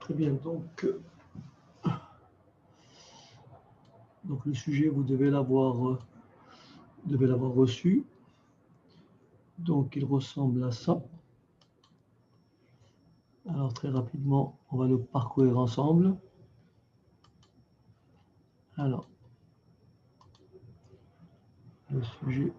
Très bien, donc le sujet, vous devez l'avoir reçu. Donc il ressemble à ça. Alors très rapidement, on va le parcourir ensemble. Alors, le sujet.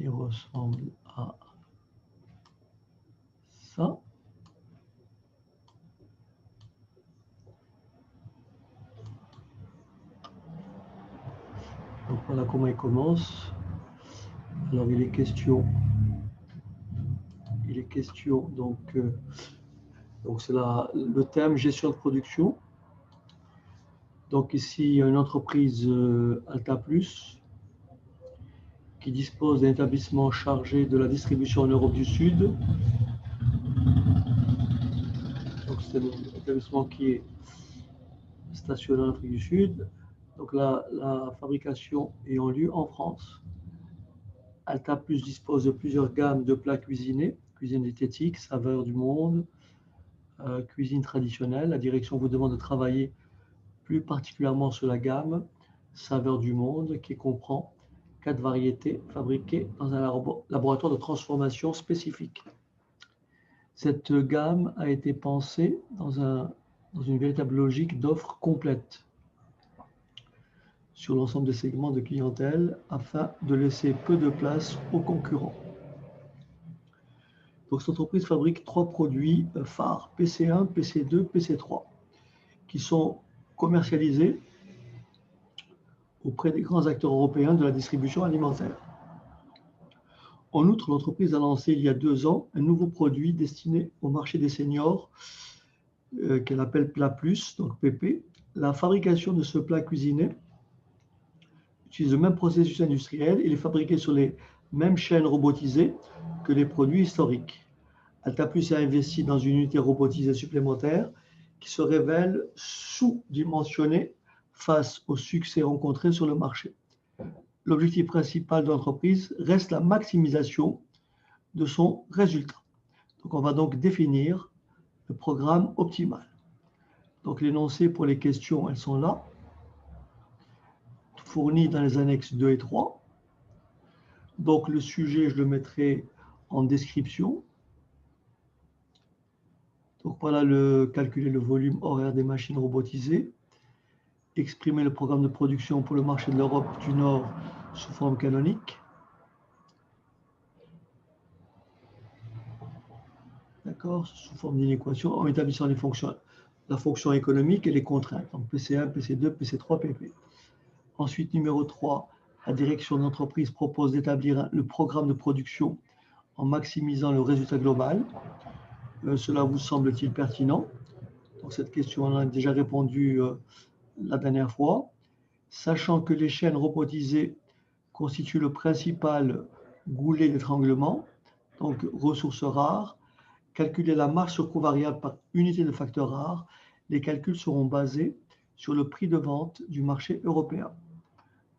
Il ressemble à ça. Donc voilà comment il commence. Alors il est question donc c'est le thème gestion de production. Donc ici il y a une entreprise Alta Plus qui dispose d'un établissement chargé de la distribution en Europe du Sud. Donc c'est un établissement qui est stationné en Afrique du Sud. Donc la fabrication ayant lieu en France. Alta Plus dispose de plusieurs gammes de plats cuisinés, cuisine diététique, saveurs du monde, cuisine traditionnelle. La direction vous demande de travailler plus particulièrement sur la gamme saveurs du monde qui comprend 4 variétés fabriquées dans un laboratoire de transformation spécifique. Cette gamme a été pensée dans une véritable logique d'offre complète sur l'ensemble des segments de clientèle afin de laisser peu de place aux concurrents. Donc, cette entreprise fabrique 3 produits phares, PC1, PC2, PC3, qui sont commercialisés auprès des grands acteurs européens de la distribution alimentaire. En outre, l'entreprise a lancé il y a 2 ans un nouveau produit destiné au marché des seniors qu'elle appelle Plat Plus, donc PP. La fabrication de ce plat cuisiné utilise le même processus industriel. Il est fabriqué sur les mêmes chaînes robotisées que les produits historiques. Alta Plus a investi dans une unité robotisée supplémentaire qui se révèle sous-dimensionnée face au succès rencontré sur le marché. L'objectif principal de l'entreprise reste la maximisation de son résultat. Donc on va donc définir le programme optimal. Donc l'énoncé pour les questions, elles sont là, fournies dans les annexes 2 et 3. Donc le sujet, je le mettrai en description. Donc voilà, calculer le volume horaire des machines robotisées, exprimer le programme de production pour le marché de l'Europe du Nord sous forme canonique. D'accord, sous forme d'une équation en établissant la fonction économique et les contraintes. Donc PC1, PC2, PC3, PP. Ensuite, numéro 3, la direction de l'entreprise propose d'établir le programme de production en maximisant le résultat global. Cela vous semble-t-il pertinent? Donc cette question, on a déjà répondu la dernière fois. Sachant que les chaînes robotisées constituent le principal goulet d'étranglement, donc ressources rares, calculer la marge sur coût variable par unité de facteur rare, les calculs seront basés sur le prix de vente du marché européen.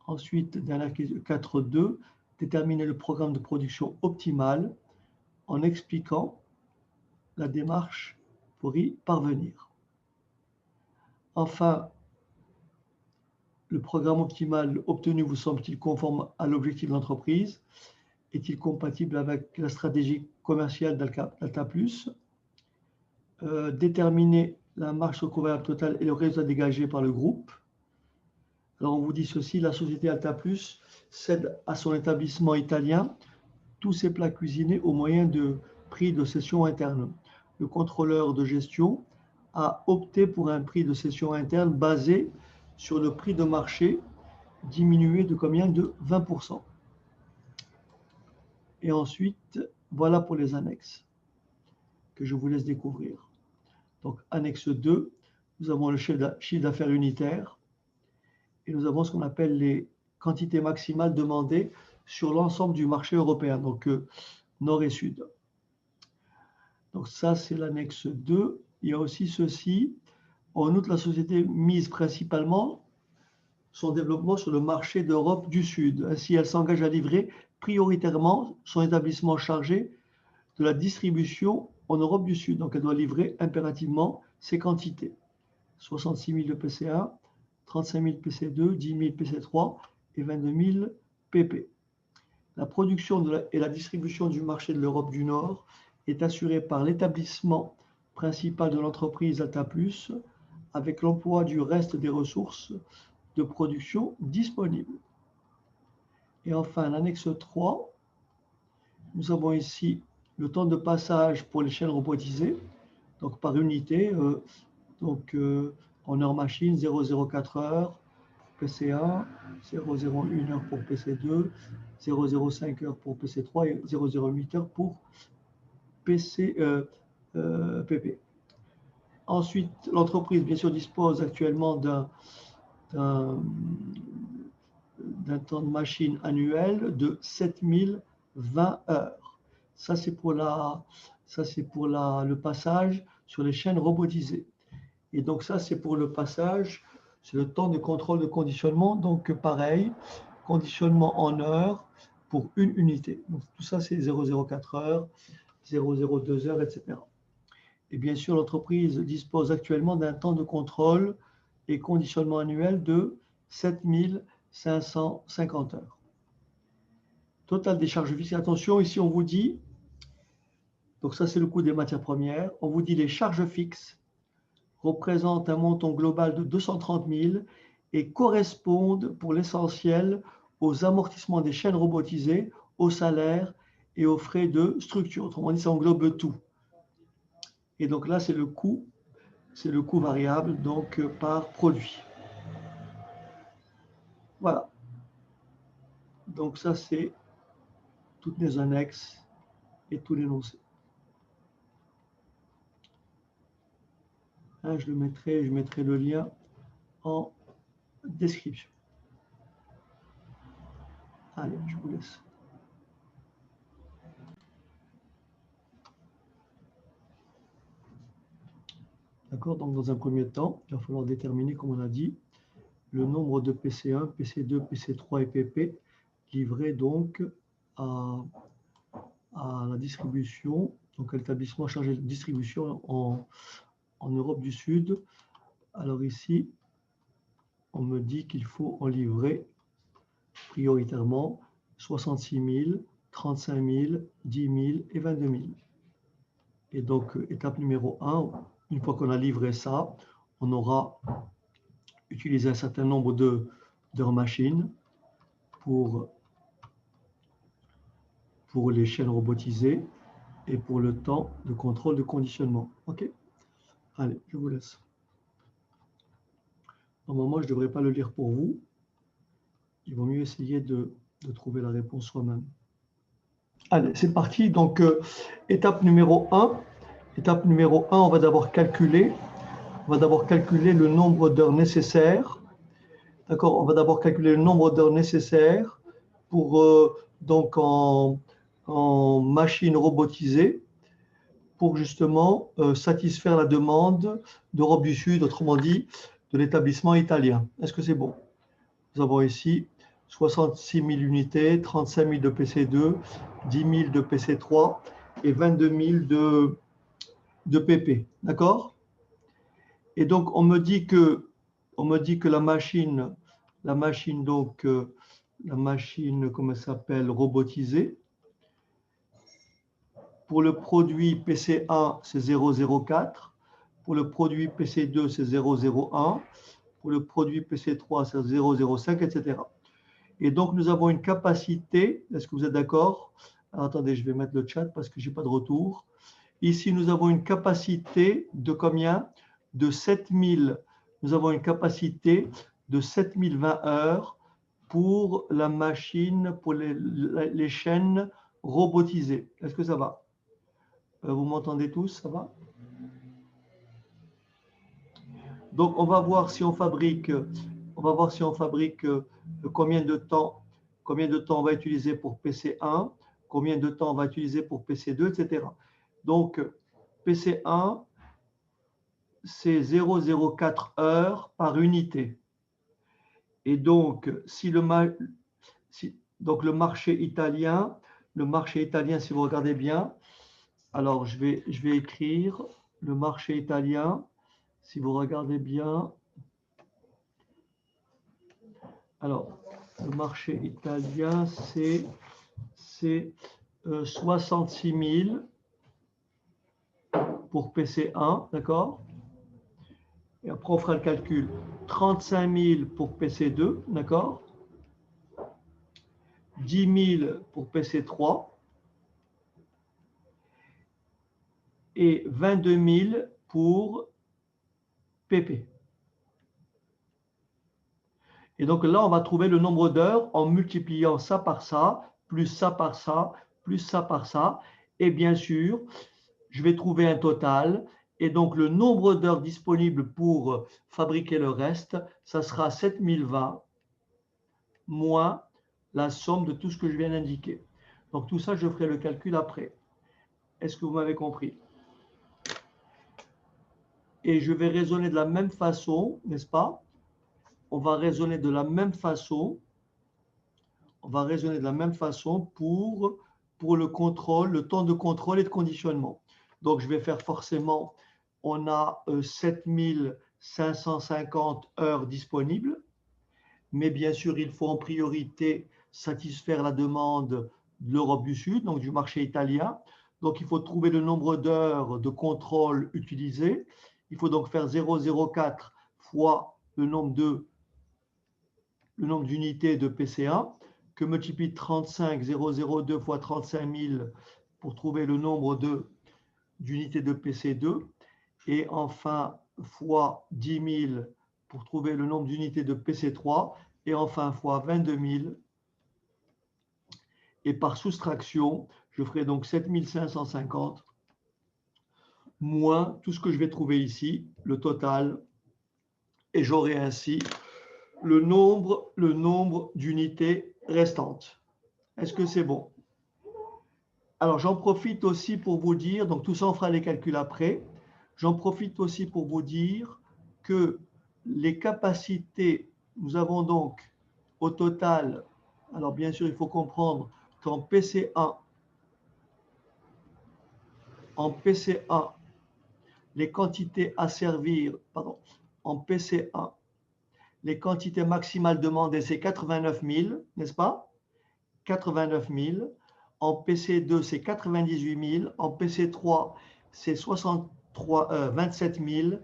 Ensuite, dernière question 4.2, déterminer le programme de production optimal en expliquant la démarche pour y parvenir. Enfin, le programme optimal obtenu vous semble-t-il conforme à l'objectif de l'entreprise? Est-il compatible avec la stratégie commerciale d'Alta Plus? Déterminer la marge sur coût variable totale et le résultat dégagé par le groupe. Alors, on vous dit ceci, la société Alta Plus cède à son établissement italien tous ses plats cuisinés au moyen de prix de cession interne. Le contrôleur de gestion a opté pour un prix de cession interne basé sur le prix de marché diminué de combien? De 20%. Et ensuite, voilà pour les annexes que je vous laisse découvrir. Donc, annexe 2, nous avons le chiffre d'affaires unitaire et nous avons ce qu'on appelle les quantités maximales demandées sur l'ensemble du marché européen, donc nord et sud. Donc ça, c'est l'annexe 2. Il y a aussi ceci. En outre, la société mise principalement son développement sur le marché d'Europe du Sud. Ainsi, elle s'engage à livrer prioritairement son établissement chargé de la distribution en Europe du Sud. Donc, elle doit livrer impérativement ces quantités. 66 000 de PC1, 35 000 PC2, 10 000 PC3 et 22 000 PP. La production et la distribution du marché de l'Europe du Nord est assurée par l'établissement principal de l'entreprise Alta Plus, avec l'emploi du reste des ressources de production disponibles. Et enfin, l'annexe 3, nous avons ici le temps de passage pour les chaînes robotisées, donc par unité, en heure machine, 0,04 heures pour PC1, 0,01 heure pour PC2, 0,05 heures pour PC3 et 0,08 heures pour PP. Ensuite, l'entreprise, bien sûr, dispose actuellement d'un temps de machine annuel de 7020 heures. Ça, c'est pour le passage sur les chaînes robotisées. Et donc, ça, c'est pour le passage, c'est le temps de contrôle de conditionnement. Donc, pareil, conditionnement en heures pour une unité. Donc, tout ça, c'est 0,04 heures, 0,02 heures, etc. Et bien sûr, l'entreprise dispose actuellement d'un temps de contrôle et conditionnement annuel de 7550 heures. Total des charges fixes. Attention, ici, on vous dit, donc ça, c'est le coût des matières premières. On vous dit les charges fixes représentent un montant global de 230 000 et correspondent pour l'essentiel aux amortissements des chaînes robotisées, aux salaires et aux frais de structure. Autrement dit, ça englobe tout. Et donc là, c'est le coût variable donc par produit. Voilà. Donc ça, c'est toutes les annexes et tout l'énoncé. Là, je mettrai le lien en description. Allez, je vous laisse. D'accord, donc dans un premier temps, il va falloir déterminer, comme on a dit, le nombre de PC1, PC2, PC3 et PP livrés donc à la distribution, donc à l'établissement chargé de distribution en Europe du Sud. Alors ici, on me dit qu'il faut en livrer prioritairement 66 000, 35 000, 10 000 et 22 000. Et donc, étape numéro 1, une fois qu'on a livré ça, on aura utilisé un certain nombre d'heures machines pour les chaînes robotisées et pour le temps de contrôle de conditionnement. OK? Allez, je vous laisse. Normalement, je ne devrais pas le lire pour vous. Il vaut mieux essayer de trouver la réponse soi-même. Allez, c'est parti. Donc, étape numéro 1. Étape numéro 1, on va d'abord calculer le nombre d'heures nécessaires. D'accord? On va d'abord calculer le nombre d'heures nécessaires pour, donc en machine robotisée pour justement satisfaire la demande d'Europe du Sud, autrement dit, de l'établissement italien. Est-ce que c'est bon? Nous avons ici 66 000 unités, 35 000 de PC2, 10 000 de PC3 et 22 000 de PP. D'accord? Et donc, on me dit que la machine, comment ça s'appelle, robotisée, pour le produit PC1, c'est 0,04. Pour le produit PC2, c'est 0,01. Pour le produit PC3, c'est 0,05, etc. Et donc, nous avons une capacité, est-ce que vous êtes d'accord? Attendez, je vais mettre le chat parce que je n'ai pas de retour. Ici, nous avons une capacité de combien? De 7000. Nous avons une capacité de 7020 heures pour la machine, pour les chaînes robotisées. Est-ce que ça va? Vous m'entendez tous? Ça va? Donc, on va voir si on fabrique, combien de temps on va utiliser pour PC1, combien de temps on va utiliser pour PC2, etc. Donc, PC1, c'est 0,04 heures par unité. Et donc, donc le marché italien, si vous regardez bien, alors je vais écrire le marché italien, si vous regardez bien. Alors, le marché italien, c'est 66 000 pour PC1, d'accord? Et après, on fera le calcul. 35 000 pour PC2, d'accord? 10 000 pour PC3 et 22 000 pour PP. Et donc là, on va trouver le nombre d'heures en multipliant ça par ça, plus ça par ça, plus ça par ça. Et bien sûr, je vais trouver un total. Et donc, le nombre d'heures disponibles pour fabriquer le reste, ça sera 7020 moins la somme de tout ce que je viens d'indiquer. Donc, tout ça, je ferai le calcul après. Est-ce que vous m'avez compris? Et je vais raisonner de la même façon, n'est-ce pas? On va raisonner de la même façon. On va raisonner de la même façon pour le contrôle, le temps de contrôle et de conditionnement. Donc, je vais faire forcément, on a 7550 heures disponibles, mais bien sûr, il faut en priorité satisfaire la demande de l'Europe du Sud, donc du marché italien. Donc, il faut trouver le nombre d'heures de contrôle utilisées. Il faut donc faire 0,04 fois le nombre d'unités de PC1, que multiplie 35002 fois 35 000 pour trouver le nombre d'unités de PC2, et enfin fois 10 000 pour trouver le nombre d'unités de PC3, et enfin fois 22 000. Et par soustraction, je ferai donc 7550 moins tout ce que je vais trouver ici, le total, et j'aurai ainsi le nombre d'unités restantes. Est-ce que c'est bon? Alors, j'en profite aussi pour vous dire, donc tout ça, on fera les calculs après. J'en profite aussi pour vous dire que les capacités, nous avons donc au total, alors bien sûr, il faut comprendre qu'en PC1, les quantités à servir, pardon, en PC1, les quantités maximales demandées, c'est 89 000, n'est-ce pas? 89 000. En PC2, c'est 98 000. En PC3, c'est 27 000.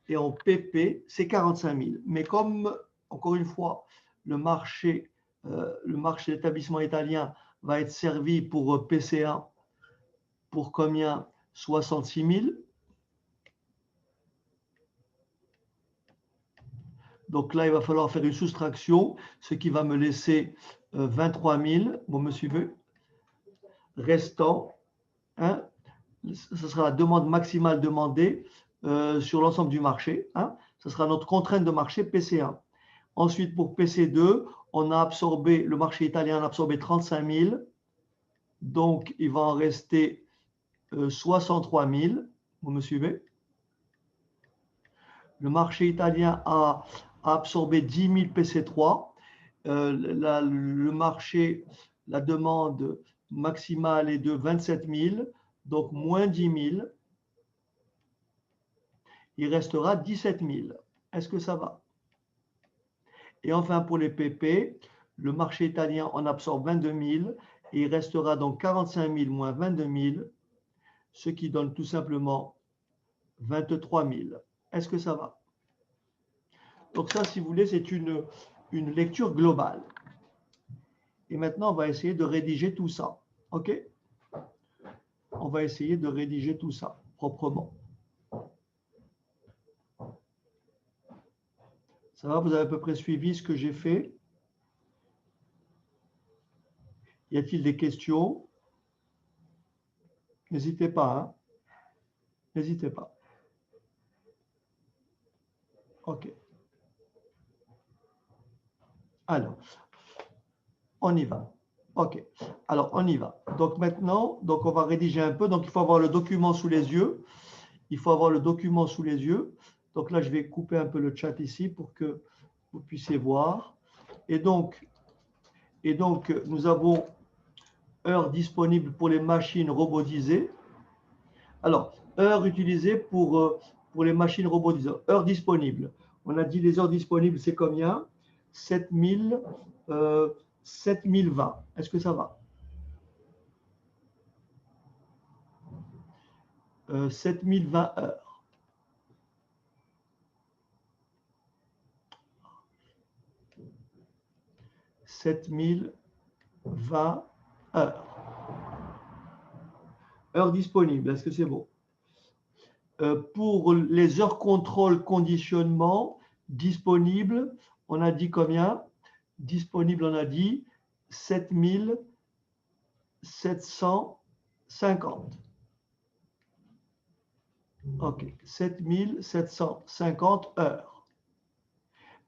Et en PP, c'est 45 000. Mais comme, encore une fois, le marché d'établissement italien va être servi pour PC1 pour combien? 66 000. Donc là, il va falloir faire une soustraction, ce qui va me laisser 23 000. Vous me suivez? Restant, hein, ce sera la demande maximale demandée sur l'ensemble du marché. Hein, ce sera notre contrainte de marché PC1. Ensuite, pour PC2, on a absorbé, le marché italien a absorbé 35 000. Donc, il va en rester 63 000. Vous me suivez? Le marché italien a absorbé 10 000 PC3. Le marché, la demande maximale est de 27 000, donc moins 10 000. Il restera 17 000. Est-ce que ça va? Et enfin, pour les PP, le marché italien en absorbe 22 000 et il restera donc 45 000 moins 22 000, ce qui donne tout simplement 23 000. Est-ce que ça va? Donc ça, si vous voulez, c'est une lecture globale. Et maintenant, on va essayer de rédiger tout ça. OK? On va essayer de rédiger tout ça proprement. Ça va? Vous avez à peu près suivi ce que j'ai fait? Y a-t-il des questions? N'hésitez pas. Hein? N'hésitez pas. OK. Alors, on y va. OK. Alors, on y va. Donc maintenant, on va rédiger un peu. Donc, il faut avoir le document sous les yeux. Il faut avoir le document sous les yeux. Donc là, je vais couper un peu le chat ici pour que vous puissiez voir. Et donc, nous avons heures disponibles pour les machines robotisées. Alors, heures utilisées pour les machines robotisées. Heures disponibles. On a dit les heures disponibles, c'est combien? 7020. Est-ce que ça va? 7020 heures. 7020 heures. Heures disponibles, est-ce que c'est bon? Pour les heures contrôle conditionnement disponibles, on a dit combien? Disponible, on a dit 7750. OK, 7750 heures.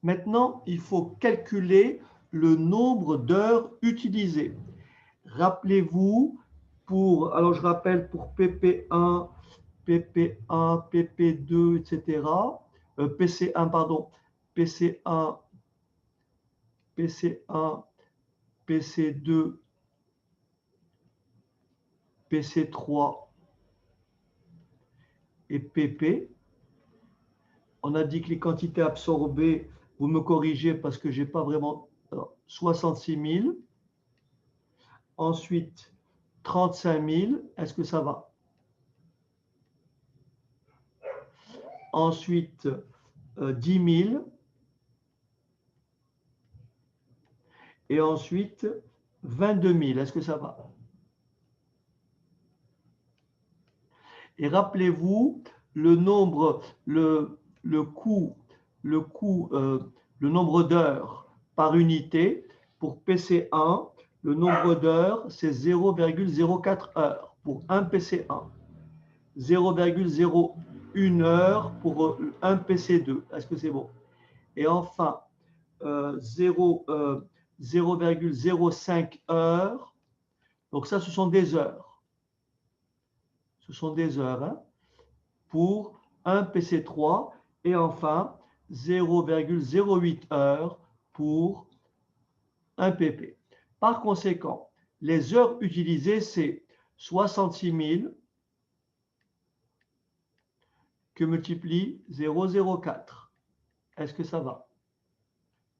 Maintenant, il faut calculer le nombre d'heures utilisées. Rappelez-vous, alors je rappelle pour PP1, PP1, PP2, etc. PC1, pardon, PC1, PC1, PC2, PC3 et PP. On a dit que les quantités absorbées, vous me corrigez parce que je n'ai pas vraiment... Alors, 66 000. Ensuite, 35 000. Est-ce que ça va? Ensuite, 10 000. Et ensuite, 22 000. Est-ce que ça va? Et rappelez-vous, le nombre, le nombre d'heures par unité pour PC1, le nombre d'heures, c'est 0,04 heures pour un PC1, 0,01 heure pour un PC2. Est-ce que c'est bon? Et enfin, 0,05 heures. Donc ça, ce sont des heures. Ce sont des heures hein, pour un PC3. Et enfin, 0,08 heures pour un PP. Par conséquent, les heures utilisées, c'est 66 000 que multiplie 0,04. Est-ce que ça va?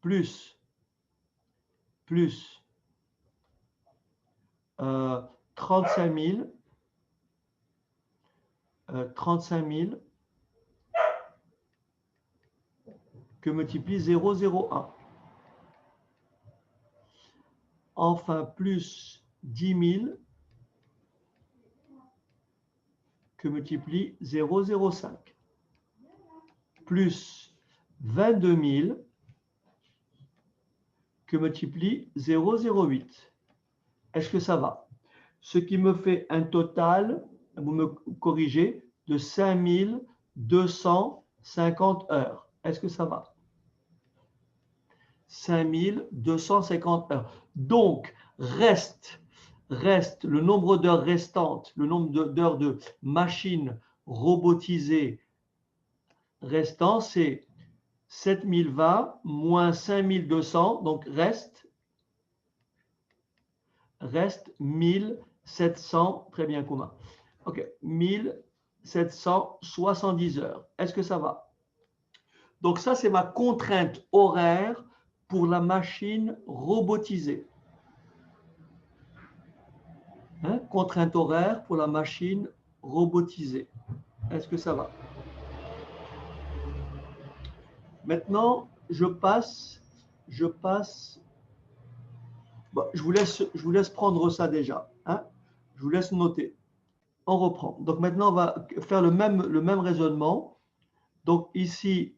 Plus 35 000 que multiplie 0,01. Enfin, plus 10 000 que multiplie 0,05. Plus 22 000 que multiplie 0,08. Est-ce que ça va? Ce qui me fait un total, vous me corrigez, de 5250 heures. Est-ce que ça va? 5250 heures. Donc, reste le nombre d'heures restantes, le nombre d'heures de machines robotisées restant, c'est 7020 moins 5200, donc reste 1700, très bien commun. OK, 1770 heures. Est-ce que ça va? Donc ça, c'est ma contrainte horaire pour la machine robotisée. Hein? Contrainte horaire pour la machine robotisée. Est-ce que ça va? Maintenant, je vous laisse prendre ça déjà. Hein? Je vous laisse noter. On reprend. Donc maintenant, on va faire le même raisonnement. Donc ici,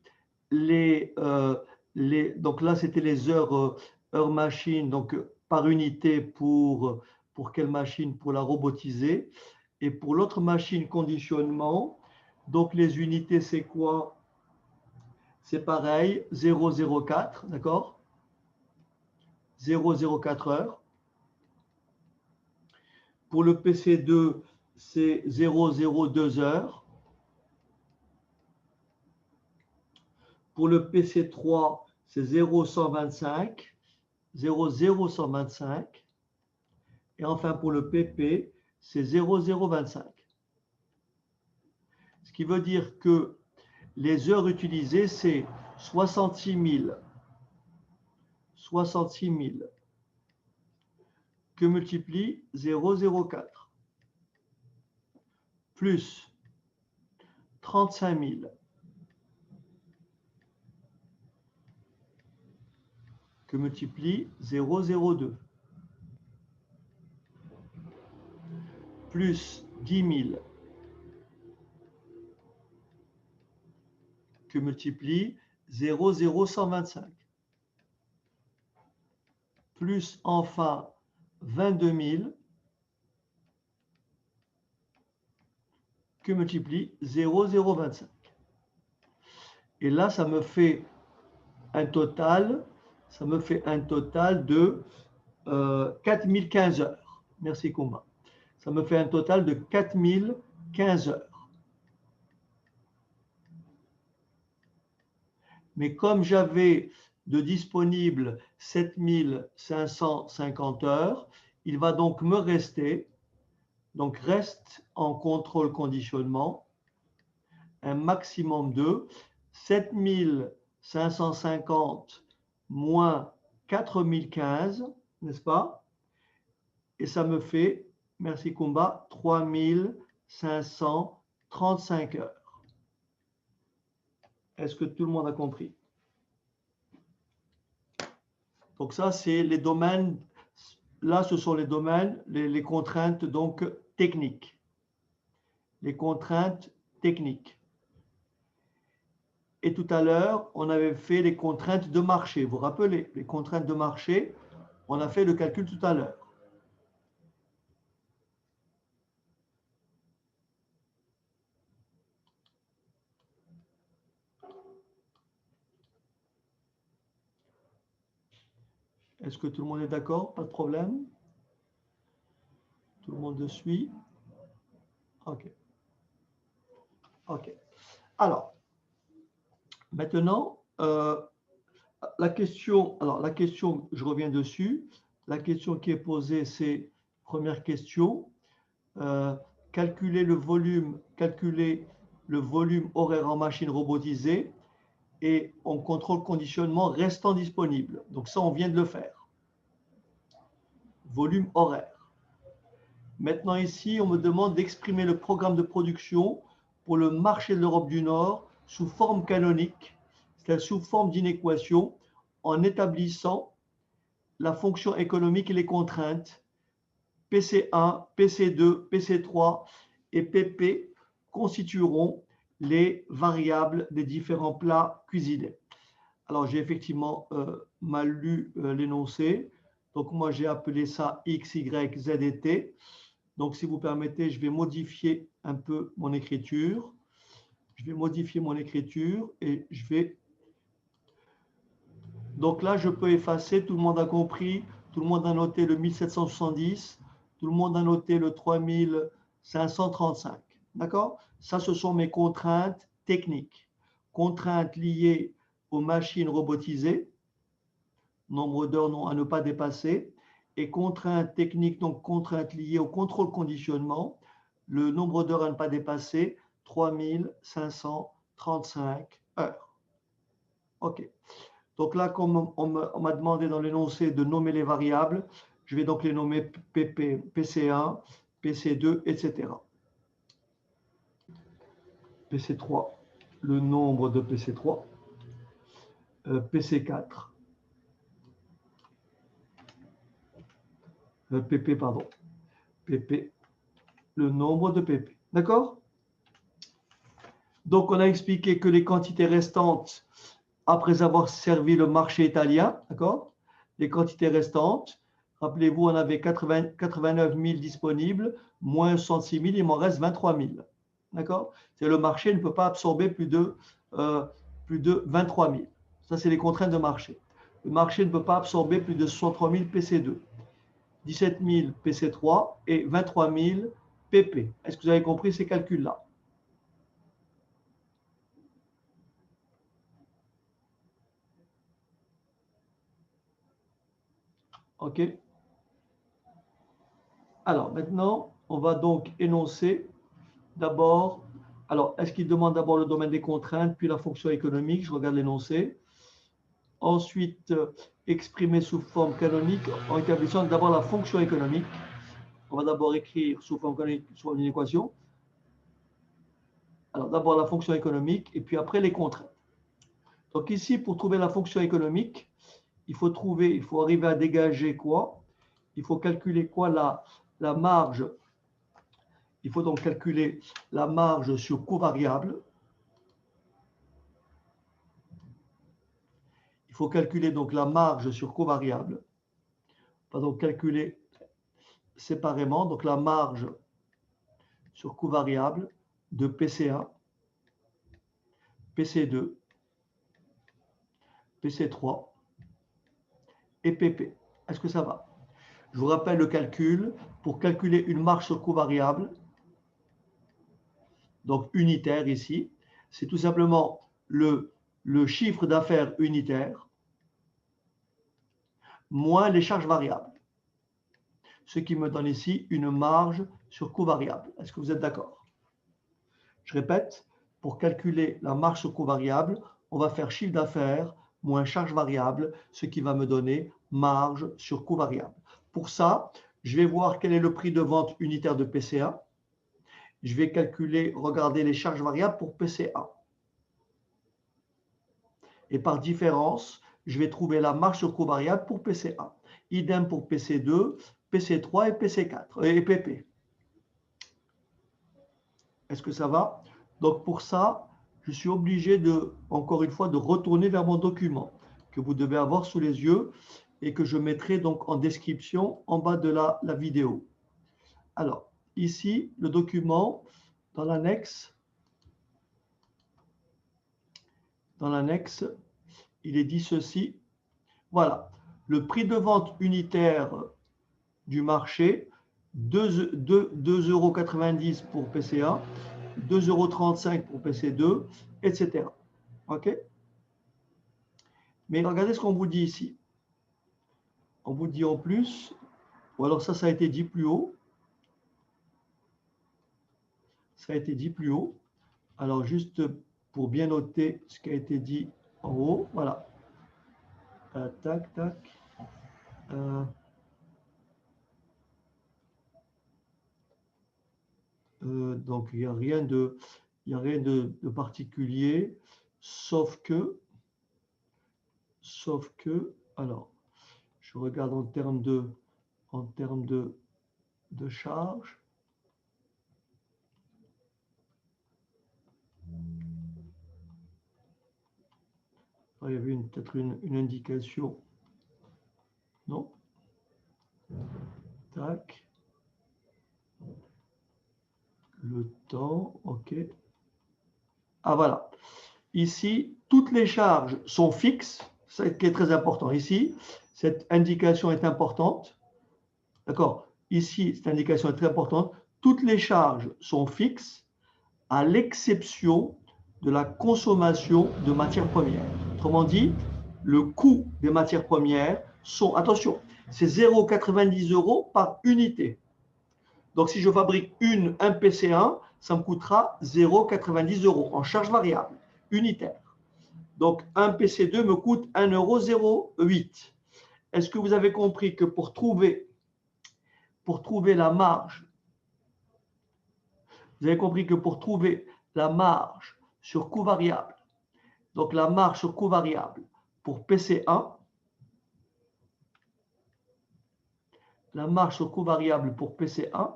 donc là, c'était les heures machine, donc par unité pour quelle machine? Pour la robotiser. Et pour l'autre machine conditionnement, donc les unités, c'est quoi? C'est pareil, 0,04, d'accord? 0,04 heures. Pour le PC2, c'est 0,02 heures. Pour le PC3, c'est 0,125. 0,0125. Et enfin, pour le PP, c'est 0,025. Ce qui veut dire que les heures utilisées, c'est 66 000 que multiplie 0,04 plus 35 000 que multiplie 0,02 plus 10 000 que multiplie 0,0125 plus enfin 22 000 que multiplie 0,025. Et là, ça me fait un total de 4015 heures. Merci Koumba. Ça me fait un total de 4015 heures. Mais comme j'avais de disponible 7550 heures, il va donc me rester, donc reste en contrôle conditionnement, un maximum de 7550 moins 4015, n'est-ce pas? Et ça me fait, merci Koumba, 3535 heures. Est-ce que tout le monde a compris? Donc ça, c'est les domaines, là, ce sont les domaines, les contraintes donc techniques. Les contraintes techniques. Et tout à l'heure, on avait fait les contraintes de marché. Vous vous rappelez, les contraintes de marché, on a fait le calcul tout à l'heure. Est-ce que tout le monde est d'accord? Pas de problème? Tout le monde suit? OK. OK. Alors, maintenant, la question, je reviens dessus. La question qui est posée, c'est, première question, calculer le volume horaire en machine robotisée et en contrôle conditionnement restant disponible. Donc ça, on vient de le faire. Volume horaire. Maintenant ici, on me demande d'exprimer le programme de production pour le marché de l'Europe du Nord sous forme canonique, c'est-à-dire sous forme d'une équation, en établissant la fonction économique et les contraintes PC1, PC2, PC3 et PP constitueront les variables des différents plats cuisinés. Alors, j'ai effectivement mal lu l'énoncé. Donc, moi, j'ai appelé ça X, Y, Z et T. Donc, si vous permettez, je vais modifier un peu mon écriture. Je vais modifier mon écriture et je vais... Donc là, je peux effacer. Tout le monde a compris. Tout le monde a noté le 1770. Tout le monde a noté le 3535. D'accord? Ça, ce sont mes contraintes techniques. Contraintes liées aux machines robotisées. Nombre d'heures à ne pas dépasser. Et contraintes techniques, donc contraintes liées au contrôle conditionnement. Le nombre d'heures à ne pas dépasser, 3535 heures. OK. Donc là, comme on m'a demandé dans l'énoncé de nommer les variables, je vais donc les nommer PP, PC1, PC2, etc. PC3, le nombre de PC3. PC4. PP, pardon. PP, le nombre de PP. D'accord? Donc, on a expliqué que les quantités restantes, après avoir servi le marché italien, d'accord? Les quantités restantes, rappelez-vous, on avait 89 000 disponibles, moins 66 000, il m'en reste 23 000. D'accord? Le marché ne peut pas absorber plus de 23 000. Ça, c'est les contraintes de marché. Le marché ne peut pas absorber plus de 63 000 PC2, 17 000 PC3 et 23 000 PP. Est-ce que vous avez compris ces calculs-là? OK? Alors, maintenant, on va donc énoncer d'abord. Alors, est-ce qu'il demande d'abord le domaine des contraintes, puis la fonction économique? Je regarde l'énoncé. Ensuite, exprimer sous forme canonique en établissant d'abord la fonction économique. On va d'abord écrire sous forme canonique, sous une équation. Alors, d'abord la fonction économique et puis après les contraintes. Donc ici, pour trouver la fonction économique, il faut arriver à dégager quoi? Il faut calculer quoi? La marge. Il faut donc calculer la marge sur coût variable. Il faut calculer donc la marge sur coût variable. On va donc calculer séparément donc la marge sur coût variable de PC1, PC2, PC3 et PP. Est-ce que ça va? Je vous rappelle le calcul. Pour calculer une marge sur coût variable, donc unitaire ici, c'est tout simplement le chiffre d'affaires unitaire moins les charges variables. Ce qui me donne ici une marge sur coût variable. Est-ce que vous êtes d'accord? Je répète, pour calculer la marge sur coût variable, on va faire chiffre d'affaires moins charge variable, ce qui va me donner marge sur coût variable. Pour ça, je vais voir quel est le prix de vente unitaire de PCA. Je vais calculer, regarder les charges variables pour PCA. Et par différence, je vais trouver la marge sur coût variable pour PCA. Idem pour PC2, PC3 et PC4 et PP. Est-ce que ça va? Donc pour ça, je suis obligé encore une fois, de retourner vers mon document que vous devez avoir sous les yeux et que je mettrai donc en description en bas de la vidéo. Alors, ici, le document, dans l'annexe, il est dit ceci. Voilà, le prix de vente unitaire du marché, 2,90 € pour PC1, 2,35 € pour PC2, etc. OK? Mais regardez ce qu'on vous dit ici. On vous dit en plus, ou alors ça a été dit plus haut. Ça a été dit plus haut. Alors, juste pour bien noter ce qui a été dit en haut, voilà. Tac, tac. Donc, il n'y a rien de particulier, sauf que, alors, je regarde en termes de charge. Il y avait peut-être une indication. Non? Tac. Le temps, OK. Ah, voilà. Ici, toutes les charges sont fixes. C'est ce qui est très important. Ici, cette indication est importante. D'accord? Ici, cette indication est très importante. Toutes les charges sont fixes à l'exception de la consommation de matières premières. Autrement dit, le coût des matières premières sont, attention, c'est 0,90 € par unité. Donc, si je fabrique un PC1, ça me coûtera 0,90 € en charge variable unitaire. Donc, un PC2 me coûte 1,08 €. Est-ce que vous avez compris que pour trouver la marge, vous avez compris que pour trouver la marge sur coût variable, donc la marge sur coût variable pour PC1, la marge sur coût variable pour PC1,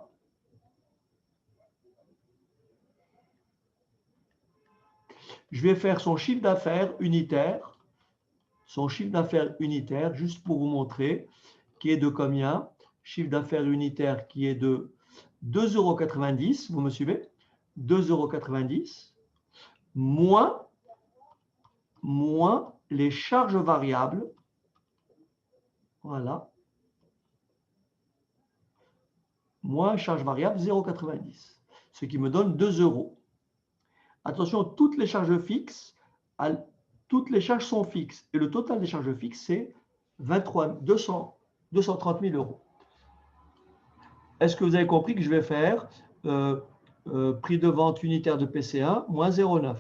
je vais faire son chiffre d'affaires unitaire, juste pour vous montrer, qui est de combien? Chiffre d'affaires unitaire qui est de 2,90 €, vous me suivez? 2,90 € moins les charges variables, voilà, moins charge variable 0,90, ce qui me donne 2 €. Attention, toutes les charges sont fixes et le total des charges fixes, c'est 223 230 000 euros. Est-ce que vous avez compris que je vais faire prix de vente unitaire de PC1, moins 0,9.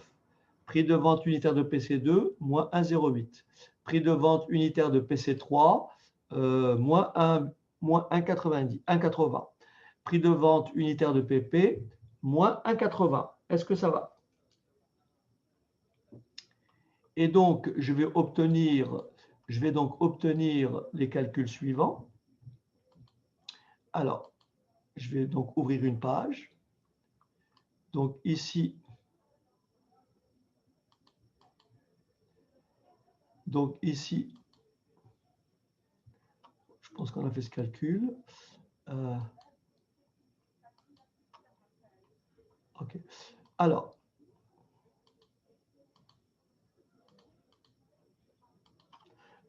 Prix de vente unitaire de PC2, moins 1,08. Prix de vente unitaire de PC3, moins 1,80. Prix de vente unitaire de PP, moins 1,80. Est-ce que ça va? Et donc, je vais donc obtenir les calculs suivants. Alors, je vais donc ouvrir une page. Donc ici, je pense qu'on a fait ce calcul. OK. Alors,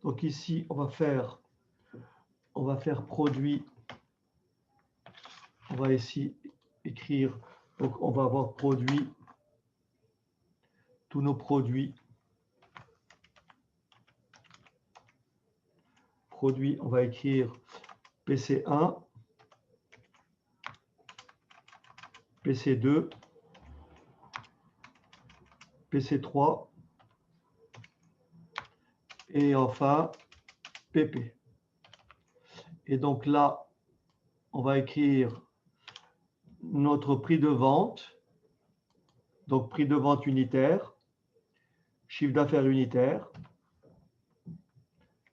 donc ici, on va faire produit. On va ici écrire, donc on va avoir produit, tous nos produits. Produit, on va écrire PC1, PC2, PC3 et enfin PP. Et donc là, on va écrire notre prix de vente, donc prix de vente unitaire, chiffre d'affaires unitaire,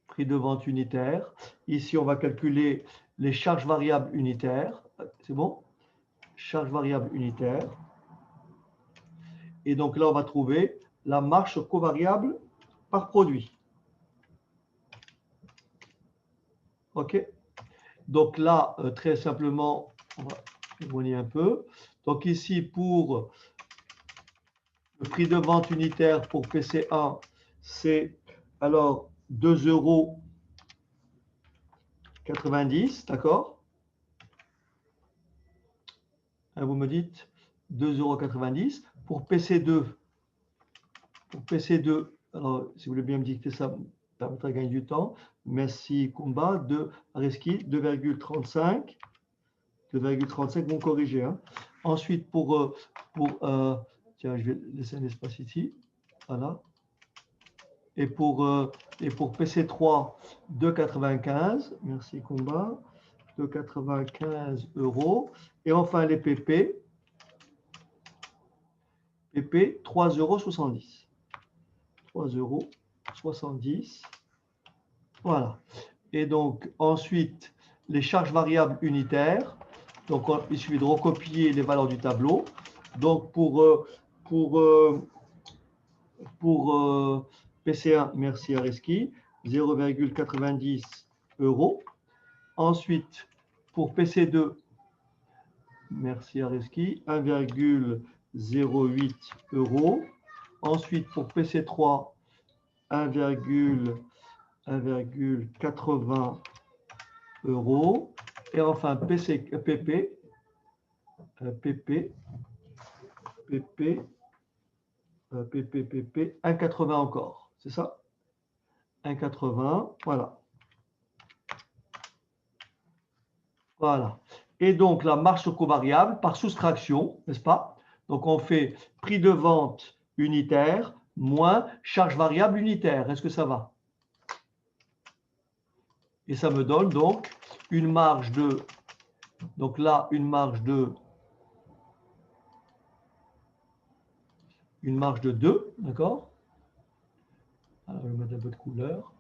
prix de vente unitaire. Ici, on va calculer les charges variables unitaires. C'est bon? Charges variables unitaires. Et donc là, on va trouver la marge covariable par produit. OK? Donc là, très simplement, on va éloigner un peu. Donc ici, pour le prix de vente unitaire pour PC1, c'est alors 2,90 €, d'accord? Vous me dites 2,90 € pour PC2. Pour PC2, alors si vous voulez bien me dicter ça, permettra de gagner du temps. Merci Kumba, de Areski, 2,35. 2,35, vous me corrigez. Hein. Ensuite, tiens, je vais laisser un espace ici. Voilà. Et pour PC3, 2,95. Merci Kumba. 2,95 €. Et enfin, les PP. PP, 3,70 €. 3,70 €. Voilà. Et donc, ensuite, les charges variables unitaires. Donc, il suffit de recopier les valeurs du tableau. Donc, pour PC1, merci Areski, 0,90 €. Ensuite, pour PC2, merci Areski, 1,08 €. Ensuite, pour PC3, 1,80 €. Et enfin, PP, 1,80 encore. C'est ça? 1,80, voilà. Voilà. Et donc, la marge covariable par soustraction, n'est-ce pas? Donc, on fait prix de vente unitaire moins charge variable unitaire. Est-ce que ça va? Et ça me donne donc une marge de, donc là, une marge de 2, d'accord? Alors, je vais mettre un peu de couleur.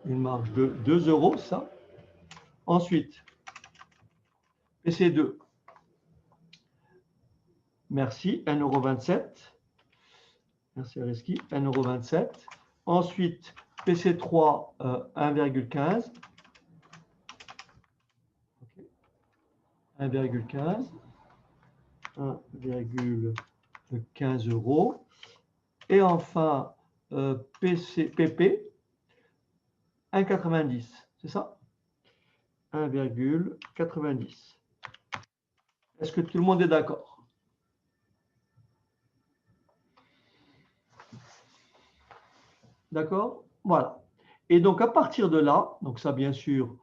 Une marge de 2 €, ça. Ensuite, PC2, merci, 1,27 €. Merci Areski, 1,27 €. Ensuite, PC3, 1,15 €. 1,15 €. Et enfin, PP, 1,90 €. C'est ça? 1,90 €. Est-ce que tout le monde est d'accord? D'accord? Voilà. Et donc, à partir de là, donc ça, bien sûr,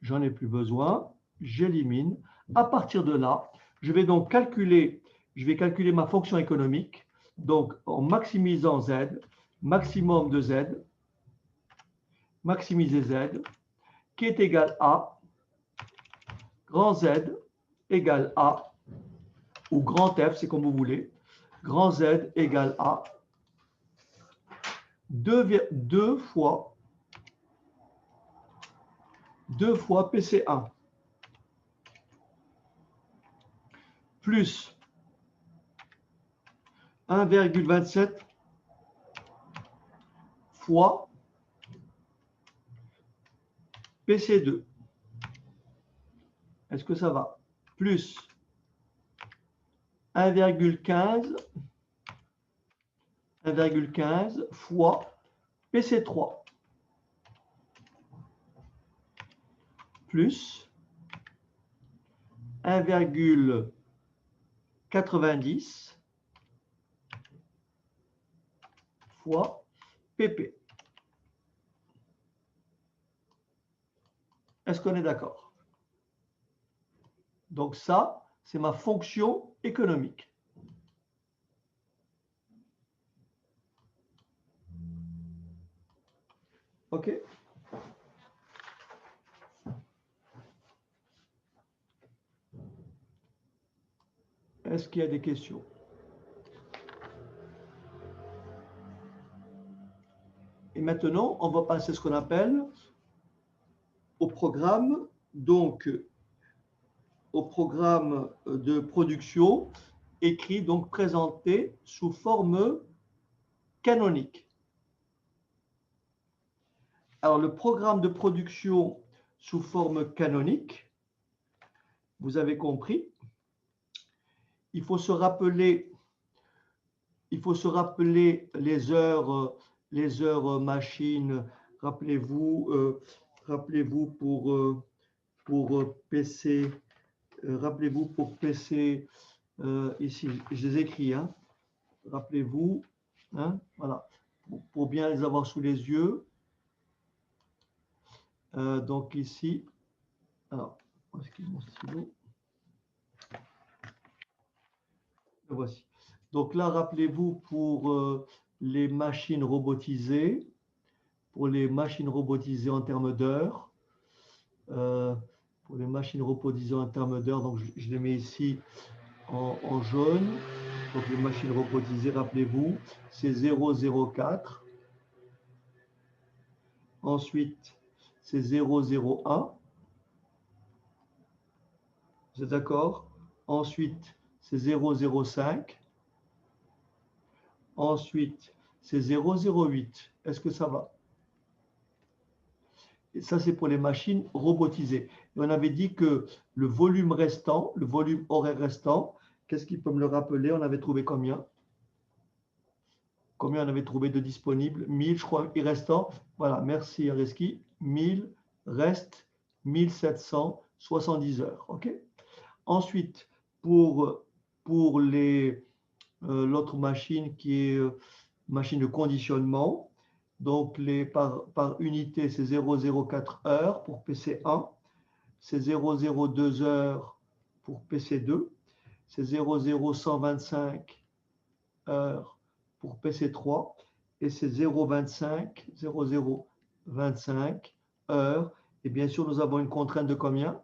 j'en ai plus besoin. J'élimine. À partir de là, je vais donc calculer, ma fonction économique. Donc, en maximisant Z, maximum de Z, maximiser Z, qui est égal à grand Z égale A, ou grand F, c'est comme vous voulez. Grand Z égale à 2 fois PC1 plus 1,27 fois PC2. Est-ce que ça va? Plus 1,15 fois PC3 plus 1,90 fois PP. Est-ce qu'on est d'accord? Donc ça, c'est ma fonction économique. OK? Est-ce qu'il y a des questions? Et maintenant, on va passer à ce qu'on appelle au programme, donc au programme de production écrit, donc présenté sous forme canonique. Alors, le programme de production sous forme canonique, vous avez compris, il faut se rappeler les heures machines. Rappelez-vous pour PC, ici, je les écris, hein. Rappelez-vous, hein, voilà, pour bien les avoir sous les yeux. Donc ici, alors, où est-ce qu'il est mon stylo? Le voici. Donc là, rappelez-vous pour les machines robotisées, en termes d'heures, pour les machines robotisées en termes d'heures, donc je les mets ici en jaune. Donc les machines robotisées, rappelez-vous, c'est 0,04. Ensuite, c'est 0,01. Vous êtes d'accord? Ensuite, c'est 0,05. Ensuite, c'est 0,08. Est-ce que ça va? Et ça, c'est pour les machines robotisées. Et on avait dit que le volume restant, le volume horaire restant, qu'est-ce qui peut me le rappeler? On avait trouvé combien? Combien on avait trouvé de disponibles? 1000, je crois, et restant. Voilà, merci Areski. 1000 reste 1770 heures. OK? Ensuite, pour l'autre machine qui est machine de conditionnement, donc par unité, c'est 0,04 heures pour PC1, c'est 0,02 heures pour PC2, c'est 0,0125 heures pour PC3 et c'est 0,25 heures. Et bien sûr, nous avons une contrainte de combien?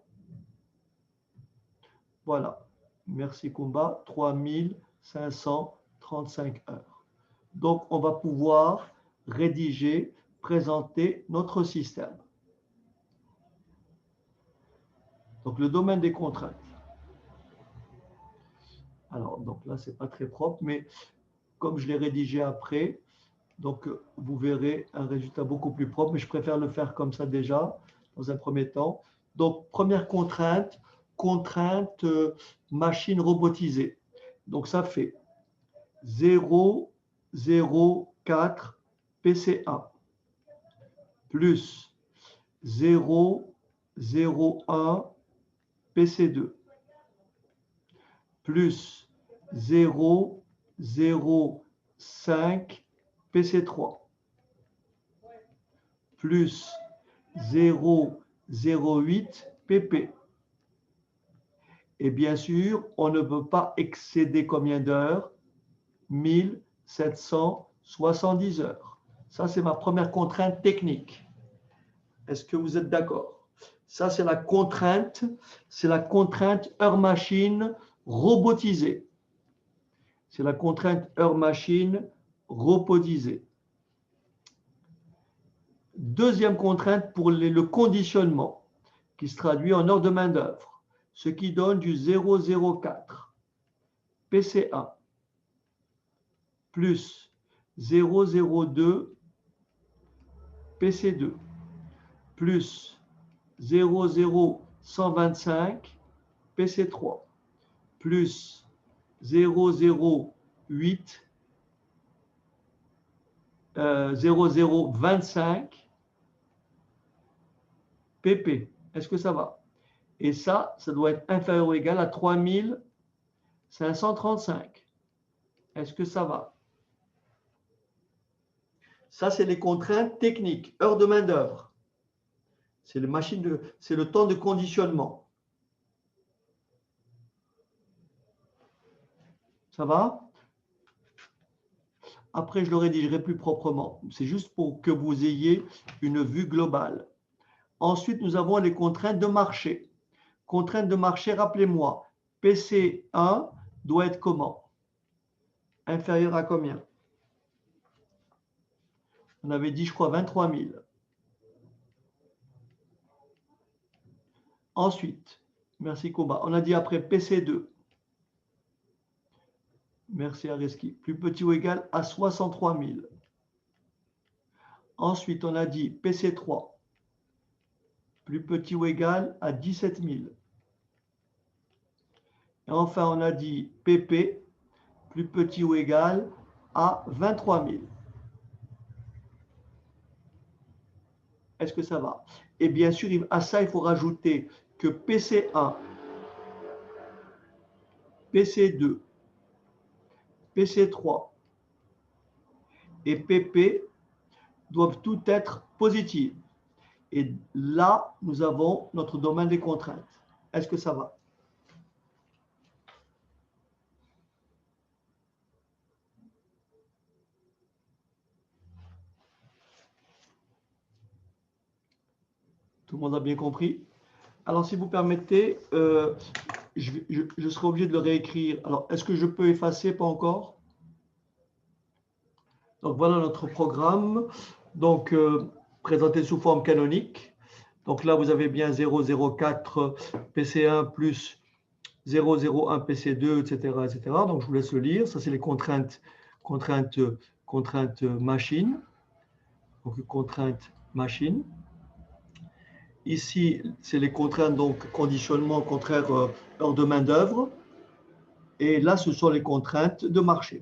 Voilà. Merci Kumba, 3535 heures. Donc, on va pouvoir rédiger, présenter notre système. Donc, le domaine des contraintes. Alors, donc là, ce n'est pas très propre, mais comme je l'ai rédigé après, donc vous verrez un résultat beaucoup plus propre, mais je préfère le faire comme ça déjà, dans un premier temps. Donc, première contrainte, machine robotisée. Donc, ça fait 0,04 PC1 plus 0,01 PC2 plus 0,05 PC3 plus 0,08 pp. Et bien sûr, on ne peut pas excéder combien d'heures? 1770 heures. Ça, c'est ma première contrainte technique. Est-ce que vous êtes d'accord? Ça, c'est la contrainte heure-machine robotisée. C'est la contrainte heure-machine robotisée. Deuxième contrainte pour le conditionnement, qui se traduit en heure de main-d'œuvre, ce qui donne du 0,04 PC1 plus 0,02 PC2 plus 0,0125 PC3 plus 0,08 0,025 pp. Est-ce que ça va? Et ça doit être inférieur ou égal à 3535. Est-ce que ça va? Ça, c'est les contraintes techniques, heures de main-d'œuvre. C'est le temps de conditionnement. Ça va? Après, je le rédigerai plus proprement. C'est juste pour que vous ayez une vue globale. Ensuite, nous avons les contraintes de marché. Contraintes de marché, rappelez-moi, PC1 doit être comment? Inférieur à combien? On avait dit, je crois, 23 000. Ensuite, merci Koba, on a dit après PC2. Merci Areski. Plus petit ou égal à 63 000. Ensuite, on a dit PC3. Plus petit ou égal à 17 000. Et enfin, on a dit PP. Plus petit ou égal à 23 000. Est-ce que ça va? Et bien sûr, à ça, il faut rajouter que PC1, PC2, PC3 et PP doivent tout être positifs. Et là, nous avons notre domaine des contraintes. Est-ce que ça va? Tout le monde a bien compris? Alors, si vous permettez, je serai obligé de le réécrire. Alors, est-ce que je peux effacer? Pas encore. Donc, voilà notre programme. Donc, présenté sous forme canonique. Donc là, vous avez bien 0,04 PC1 plus 0,01 PC2, etc., etc. Donc, je vous laisse le lire. Ça, c'est les contraintes machine. Donc, contraintes machine. Ici, c'est les contraintes, donc conditionnement contraire heure de main-d'œuvre. Et là, ce sont les contraintes de marché.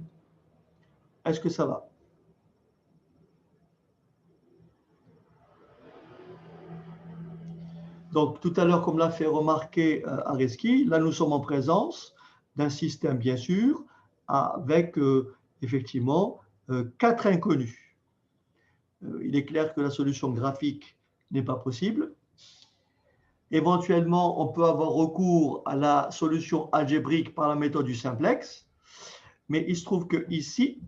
Est-ce que ça va? Donc, tout à l'heure, comme l'a fait remarquer Areski, là, nous sommes en présence d'un système, bien sûr, avec effectivement 4 inconnus. Il est clair que la solution graphique n'est pas possible. Éventuellement, on peut avoir recours à la solution algébrique par la méthode du simplex, mais il se trouve que ici,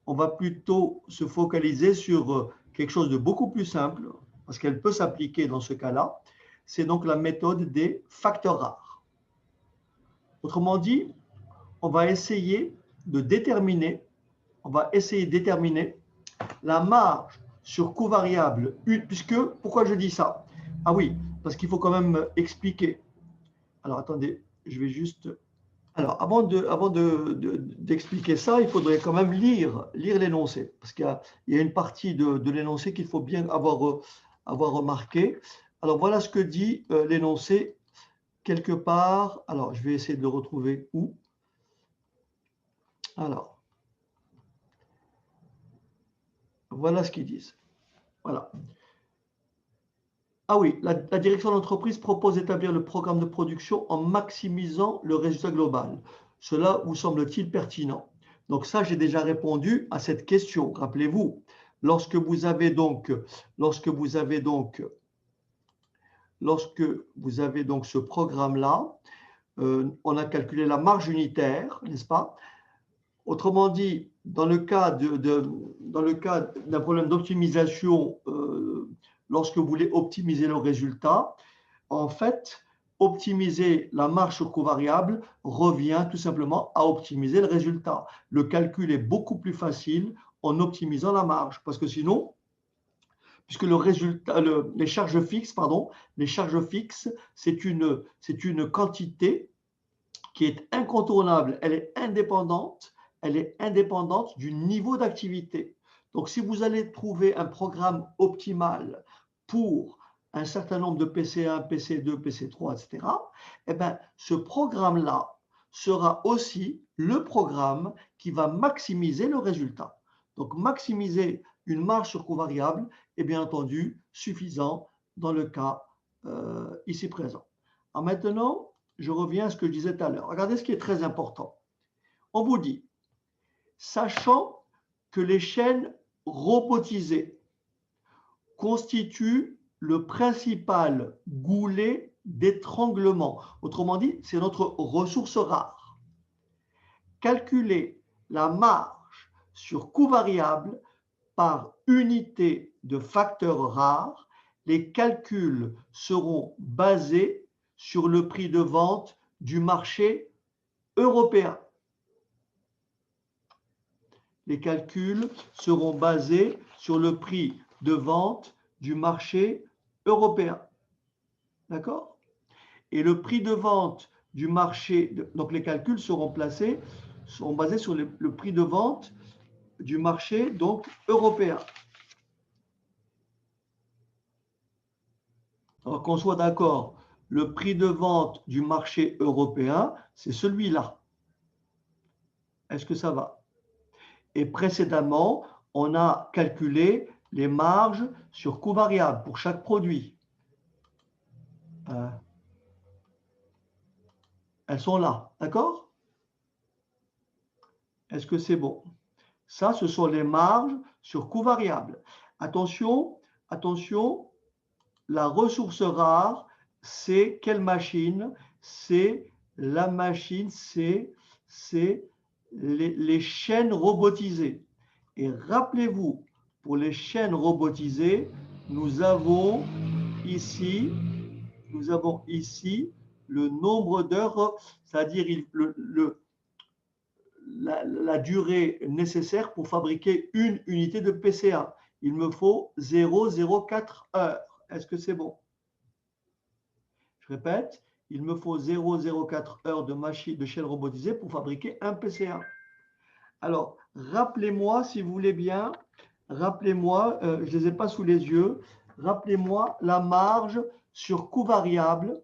on va plutôt se focaliser sur quelque chose de beaucoup plus simple, parce qu'elle peut s'appliquer dans ce cas-là. C'est donc la méthode des facteurs rares. Autrement dit, on va essayer de déterminer, la marge sur coût variable, pourquoi je dis ça? Ah oui, parce qu'il faut quand même expliquer. Alors, attendez, je vais juste... Alors, avant d'expliquer ça, il faudrait quand même lire l'énoncé, parce qu'il y a une partie de l'énoncé qu'il faut bien avoir remarqué. Alors, voilà ce que dit l'énoncé quelque part. Alors, je vais essayer de le retrouver où. Alors, voilà ce qu'ils disent. Voilà. Ah oui, la direction d'entreprise propose d'établir le programme de production en maximisant le résultat global. Cela vous semble-t-il pertinent? Donc ça, j'ai déjà répondu à cette question, rappelez-vous. lorsque vous avez donc ce programme-là, on a calculé la marge unitaire, n'est-ce pas? Autrement dit, dans le cas d'un problème d'optimisation, lorsque vous voulez optimiser le résultat, en fait, optimiser la marge sur coût variable revient tout simplement à optimiser le résultat. Le calcul est beaucoup plus facile en optimisant la marge, parce que sinon, puisque le résultat, les charges fixes, c'est une quantité qui est incontournable, elle est indépendante du niveau d'activité. Donc, si vous allez trouver un programme optimal pour un certain nombre de PC1, PC2, PC3, etc., eh bien, ce programme-là sera aussi le programme qui va maximiser le résultat. Donc, maximiser une marge sur coût variable est bien entendu suffisant dans le cas ici présent. Alors maintenant, je reviens à ce que je disais tout à l'heure. Regardez ce qui est très important. On vous dit, sachant que les chaînes robotisées constituent le principal goulet d'étranglement, autrement dit, c'est notre ressource rare. Calculer la marge sur coût variable par unité de facteur rare, les calculs seront basés sur le prix de vente du marché européen. Les calculs seront basés sur le prix de vente du marché européen. D'accord? Et le prix de vente du marché, donc les calculs seront basés sur le prix de vente du marché donc européen. Alors qu'on soit d'accord, le prix de vente du marché européen, c'est celui-là. Est-ce que ça va? Et précédemment, on a calculé les marges sur coût variable pour chaque produit. Elles sont là, d'accord? Est-ce que c'est bon? Ça, ce sont les marges sur coût variable. Attention, attention, la ressource rare, c'est quelle machine? C'est la machine, c'est les chaînes robotisées. Et rappelez-vous, pour les chaînes robotisées, nous avons ici le nombre d'heures, c'est-à-dire la durée nécessaire pour fabriquer une unité de PCA. Il me faut 0,04 heures. Est-ce que c'est bon? Je répète, il me faut 0,04 heures de chaîne robotisée pour fabriquer un PCA. Alors, rappelez-moi, si vous voulez bien, rappelez-moi, je ne les ai pas sous les yeux, rappelez-moi la marge sur coût variable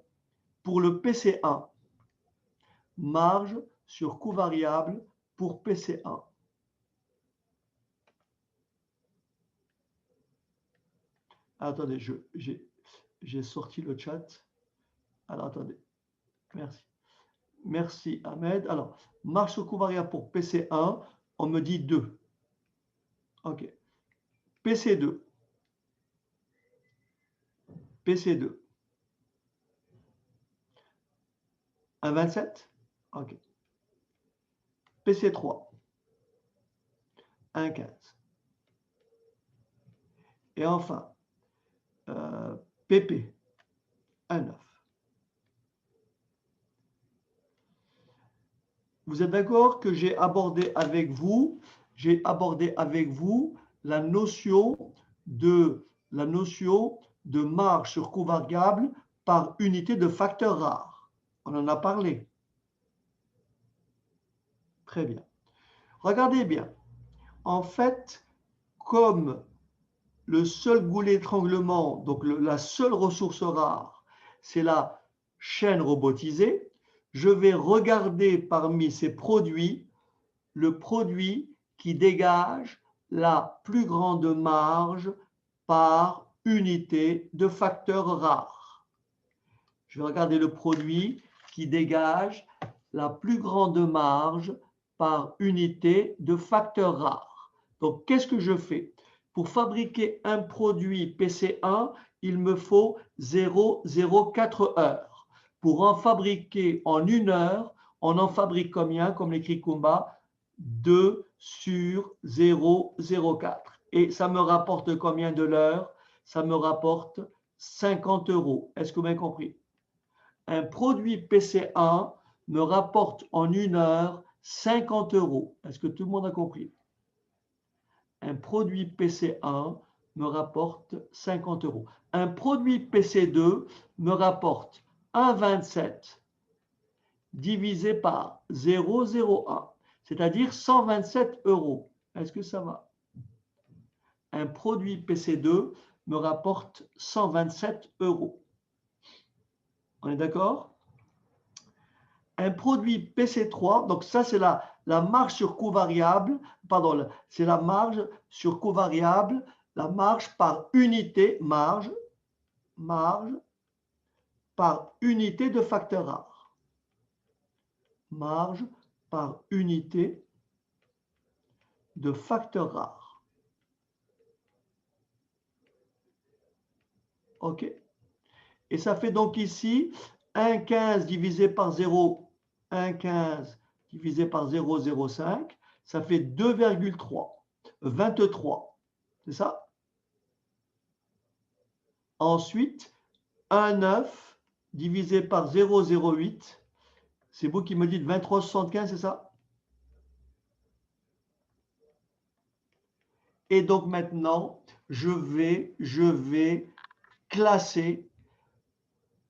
pour le PC1. Marge sur coût variable pour PC1. Attendez, j'ai sorti le chat. Alors, attendez. Merci. Merci, Ahmed. Alors, marge sur coût variable pour PC1, on me dit 2. OK. PC2. PC2. 1,27. OK. PC3. 1,15. Et enfin, PP. 1,9. Vous êtes d'accord que j'ai abordé avec vous la notion de marge sur coût variable par unité de facteur rare. On en a parlé. Très bien. Regardez bien. En fait, comme le seul goulet d'étranglement, donc la seule ressource rare, c'est la chaîne robotisée, je vais regarder parmi ces produits le produit qui dégage la plus grande marge par unité de facteur rare. Je vais regarder le produit qui dégage la plus grande marge par unité de facteur rare. Donc, qu'est-ce que je fais? Pour fabriquer un produit PC1, il me faut 0,04 heures. Pour en fabriquer en 1 heure, on en fabrique combien, comme l'écrit Kumba? 2 sur 0,04. Et ça me rapporte combien de l'heure? Ça me rapporte 50 euros. Est-ce que vous m'avez compris? Un produit PC1 me rapporte en 1 heure 50 euros. Est-ce que tout le monde a compris? Un produit PC1 me rapporte 50 euros. Un produit PC2 me rapporte 1,27 divisé par 0,01, c'est-à-dire 127 euros. Est-ce que ça va? Un produit PC2 me rapporte 127 euros. On est d'accord? Un produit PC3, donc ça c'est la marge sur coût variable, pardon, c'est la marge sur coût variable, la marge par unité, marge par unité de facteur rare. Marge par unité de facteur rare. OK. Et ça fait donc ici 1,15 divisé par 0, 1,15 divisé par 0,05, ça fait 2,3, 23. C'est ça? Ensuite, 1,9 divisé par 0,08, c'est vous qui me dites 23,75, c'est ça? Et donc maintenant, je vais classer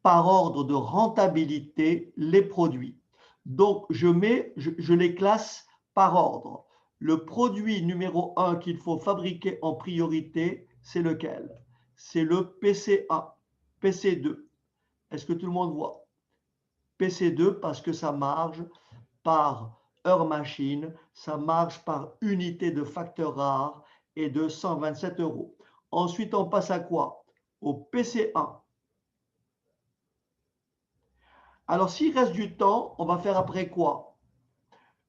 par ordre de rentabilité les produits. Donc, je les classe par ordre. Le produit numéro 1 qu'il faut fabriquer en priorité, c'est lequel? C'est le PC1, PC2. Est-ce que tout le monde voit? PC2 parce que ça marge par heure machine, ça marge par unité de facteur rare et de 127 euros. Ensuite, on passe à quoi? Au PC1. Alors, s'il reste du temps, on va faire après quoi?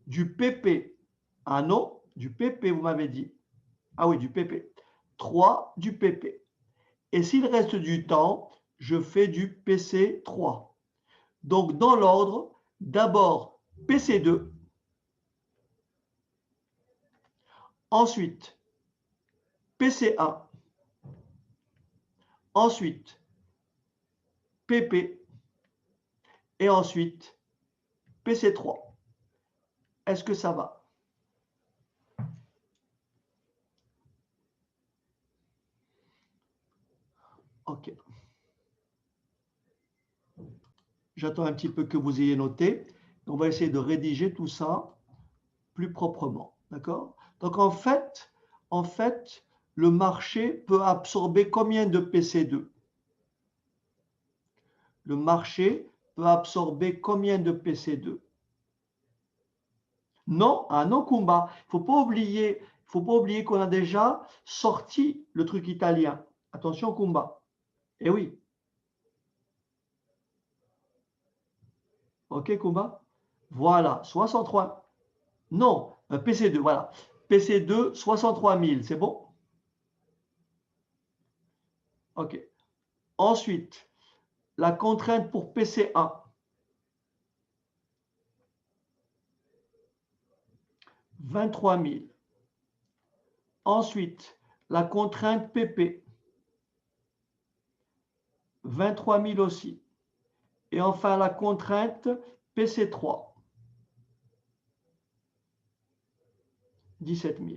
Du PP. Ah non, du PP, vous m'avez dit. Ah oui, du PP. 3 du PP. Et s'il reste du temps, je fais du PC3. Donc, dans l'ordre, d'abord PC2. Ensuite, PC1. Ensuite, PP. Et ensuite, PC3. Est-ce que ça va? OK. J'attends un petit peu que vous ayez noté. On va essayer de rédiger tout ça plus proprement. D'accord? Donc, en fait, le marché peut absorber combien de PC2? Le marché peut absorber combien de PC2? Non, ah non, Kumba. Il ne faut pas oublier qu'on a déjà sorti le truc italien. Attention, Kumba. Eh oui. OK, Kumba? Voilà, 63. Non, PC2, voilà. PC2, 63 000, c'est bon? OK. Ensuite, la contrainte pour PC1. 23 000. Ensuite, la contrainte PP. 23 000 aussi. Et enfin, la contrainte PC3. 17 000.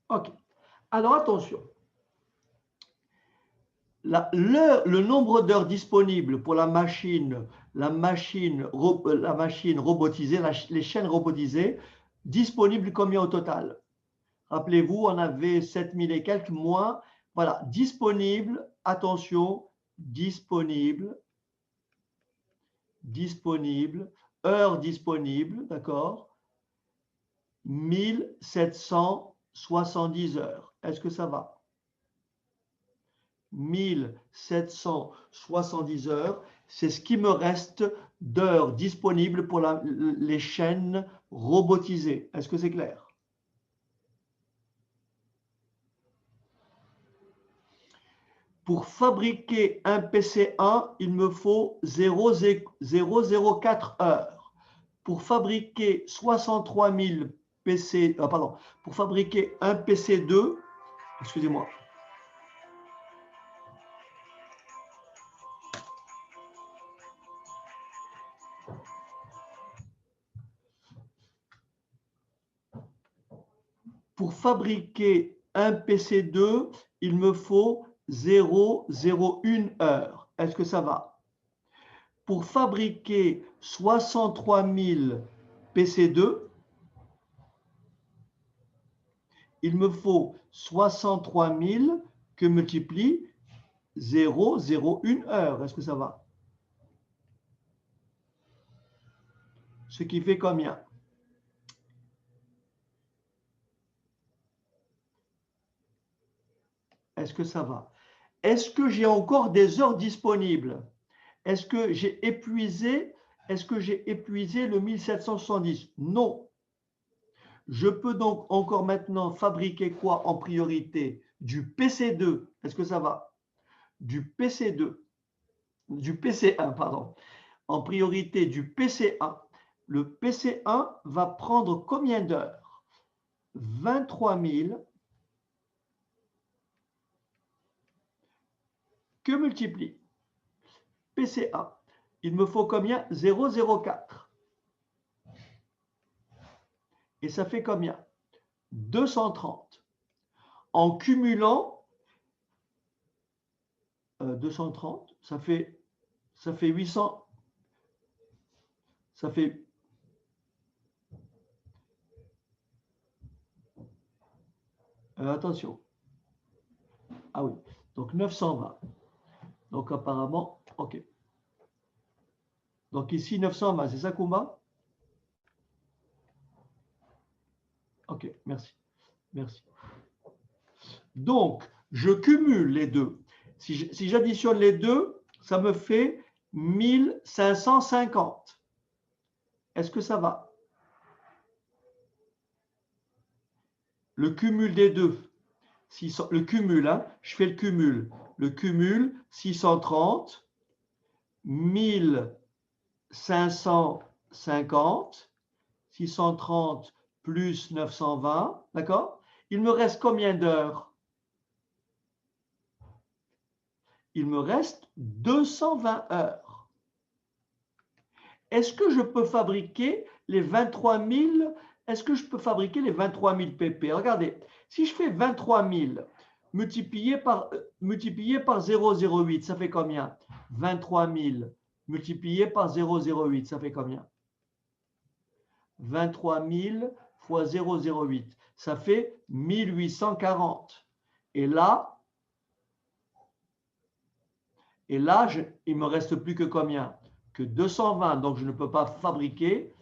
OK. Alors, attention. Le nombre d'heures disponibles pour la machine robotisée, les chaînes robotisées, disponibles combien au total? Rappelez-vous, on avait 7000 et quelques moins. Voilà, disponible, attention, disponible, heures disponibles, d'accord? 1770 heures. Est-ce que ça va? 1770 heures, c'est ce qui me reste d'heures disponibles pour les chaînes robotisées. Est-ce que c'est clair? Pour fabriquer un PC1, il me faut 0,004 heures. Pour fabriquer 63 000 PC, pour fabriquer un PC2, excusez-moi. Pour fabriquer un PC2, il me faut 0,01 heure. Est-ce que ça va? Pour fabriquer 63 000 PC2, il me faut 63 000 que multiplie 0,01 heure. Est-ce que ça va? Ce qui fait combien? Est-ce que ça va? Est-ce que j'ai encore des heures disponibles? Est-ce que j'ai épuisé le 1770? Non. Je peux donc encore maintenant fabriquer quoi en priorité? Du PC2. Est-ce que ça va? Du PC2. Du PC1, pardon. En priorité du PC1. Le PC1 va prendre combien d'heures? 23 000 que multiplie PC1. Il me faut combien? 0,04. Et ça fait combien? 230. En cumulant 230, ça fait 800. Ça fait attention. Ah oui, donc 920. Donc apparemment, ok. Donc ici 920, c'est ça Koumba? Ok, merci. Merci. Donc, je cumule les deux. Si j'additionne les deux, ça me fait 1550. Est-ce que ça va? Le cumul des deux. Le cumul, hein, je fais le cumul. Le cumul, 630, 1550, 630 plus 920, d'accord? Il me reste combien d'heures? Il me reste 220 heures. Est-ce que je peux fabriquer les 23 000? Est-ce que je peux fabriquer les 23 000 pp? Regardez, si je fais 23 000 multiplié par 0,08, ça fait combien? 23 000 multiplié par 0,08, ça fait combien? 23 000 fois 0,08, ça fait 1840. Et là, il ne me reste plus que combien? Que 220. Donc, je ne peux pas fabriquer,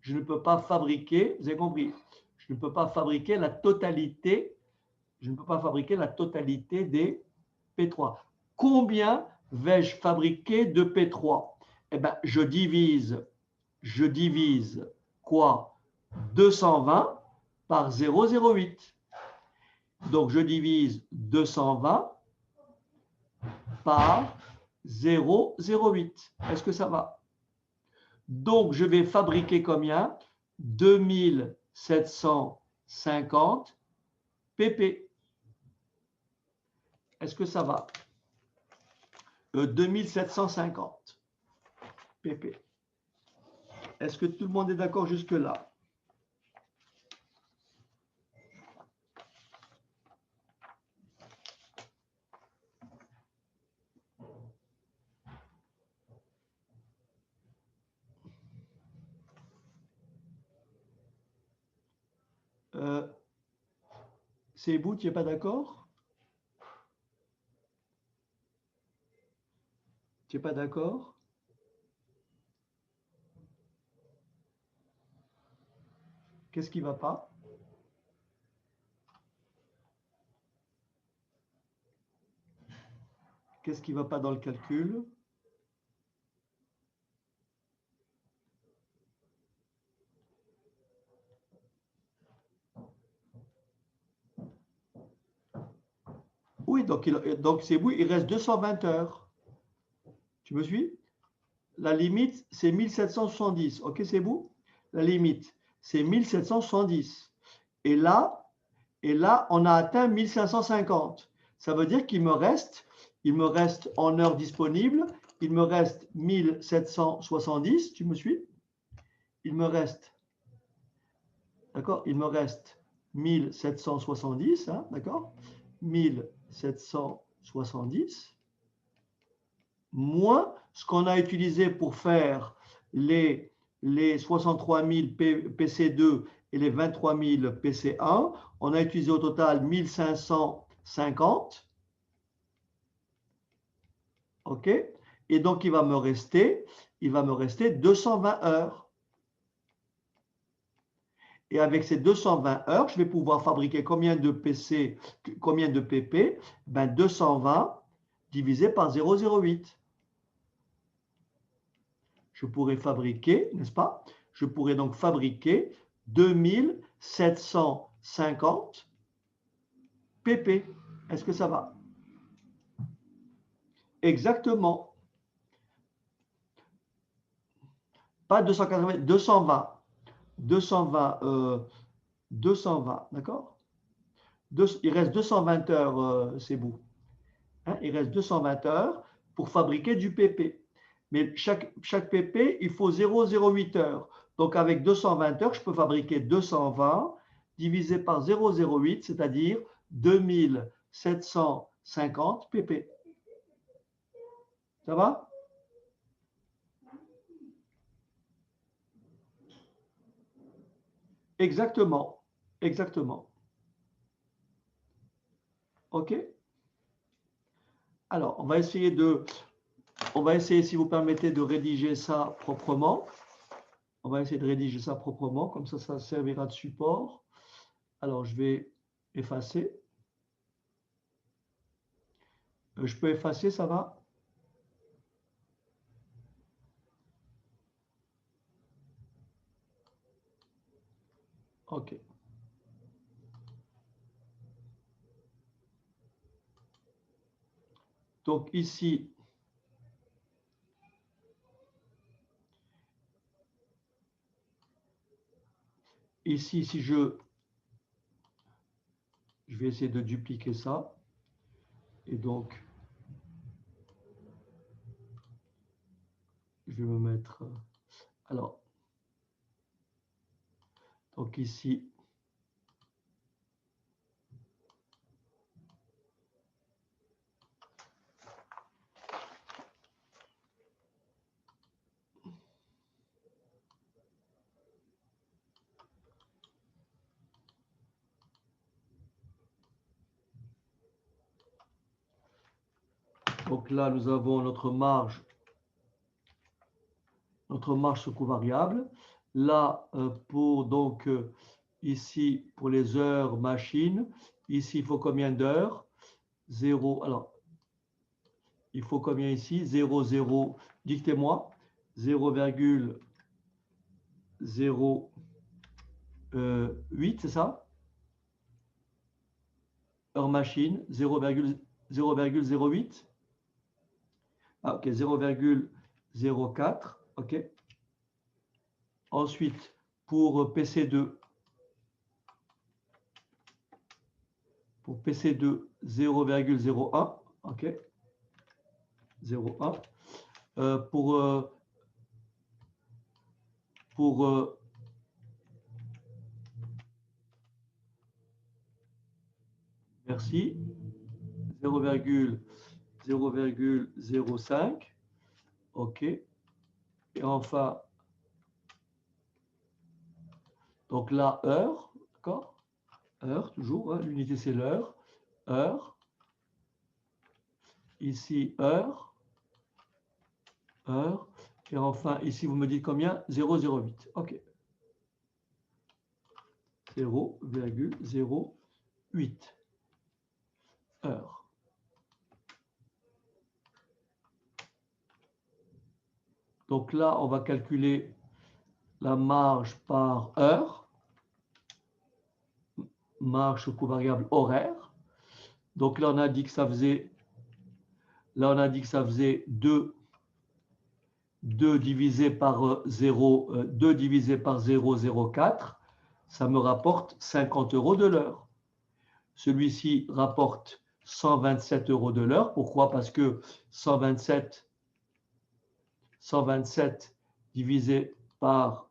vous avez compris, je ne peux pas fabriquer la totalité, des P3. Combien vais-je fabriquer de P3? Eh bien, je divise quoi? 220 par 0,08. Donc, je divise 220 par 0,08. Est-ce que ça va? Donc, je vais fabriquer combien? 2750 pp. Est-ce que ça va? 2750 pp. Est-ce que tout le monde est d'accord jusque-là? C'est vous, tu n'es pas d'accord? Tu n'es pas d'accord? Qu'est-ce qui ne va pas? Qu'est-ce qui ne va pas dans le calcul? Oui, donc c'est bon, il reste 220 heures. Tu me suis? La limite, c'est 1770. OK, c'est bon? La limite, c'est 1770. Et là, on a atteint 1550. Ça veut dire qu'il me reste en heures disponibles, il me reste 1770. Tu me suis? Il me reste, d'accord? Il me reste 1770, hein, d'accord? 1770 moins ce qu'on a utilisé pour faire les 63 000 PC2 et les 23 000 PC1. On a utilisé au total 1550. OK? Et donc, il va me rester 220 heures. Et avec ces 220 heures, je vais pouvoir fabriquer combien de PC, combien de PP? Ben 220 divisé par 0,08. Je pourrais fabriquer, n'est-ce pas? Je pourrais donc fabriquer 2750 PP. Est-ce que ça va? Exactement. Pas 280, 220. 220, d'accord? Il reste 220 heures, c'est beau. Hein, il reste 220 heures pour fabriquer du PP. Mais chaque PP, il faut 0,08 heures. Donc, avec 220 heures, je peux fabriquer 220 divisé par 0,08, c'est-à-dire 2750 PP. Ça va? Exactement. Exactement. OK? Alors, on va essayer, si vous permettez, de rédiger ça proprement. On va essayer de rédiger ça proprement, comme ça servira de support. Alors, je vais effacer. Je peux effacer, ça va? OK. Donc ici, si je vais essayer de dupliquer ça. Et donc, je vais me mettre... Alors, donc ici, donc là, nous avons notre marge sur coût variable. Là, pour donc ici, pour les heures machine, ici, il faut combien d'heures? 0. Alors, il faut combien ici? 0,0. Dictez-moi. 0,08, c'est ça? Heure machine, 0,08. Ah, ok, 0,04. OK. Ensuite, pour PC2, 0,01. OK. 0,1. Merci. 0,05. OK. Et enfin, donc là, heure, d'accord? Heure, toujours, hein, l'unité c'est l'heure. Heure. Ici, heure. Heure. Et enfin, ici, vous me dites combien? 0,08. OK. 0,08 heures. Donc là, on va calculer la marge par heure, marge sur coût variable horaire. Donc là, on a dit que ça faisait, 2 divisé par 0, 2 divisé par 0,04. Ça me rapporte 50 € de l'heure. Celui-ci rapporte 127 € de l'heure. Pourquoi? Parce que 127 divisé par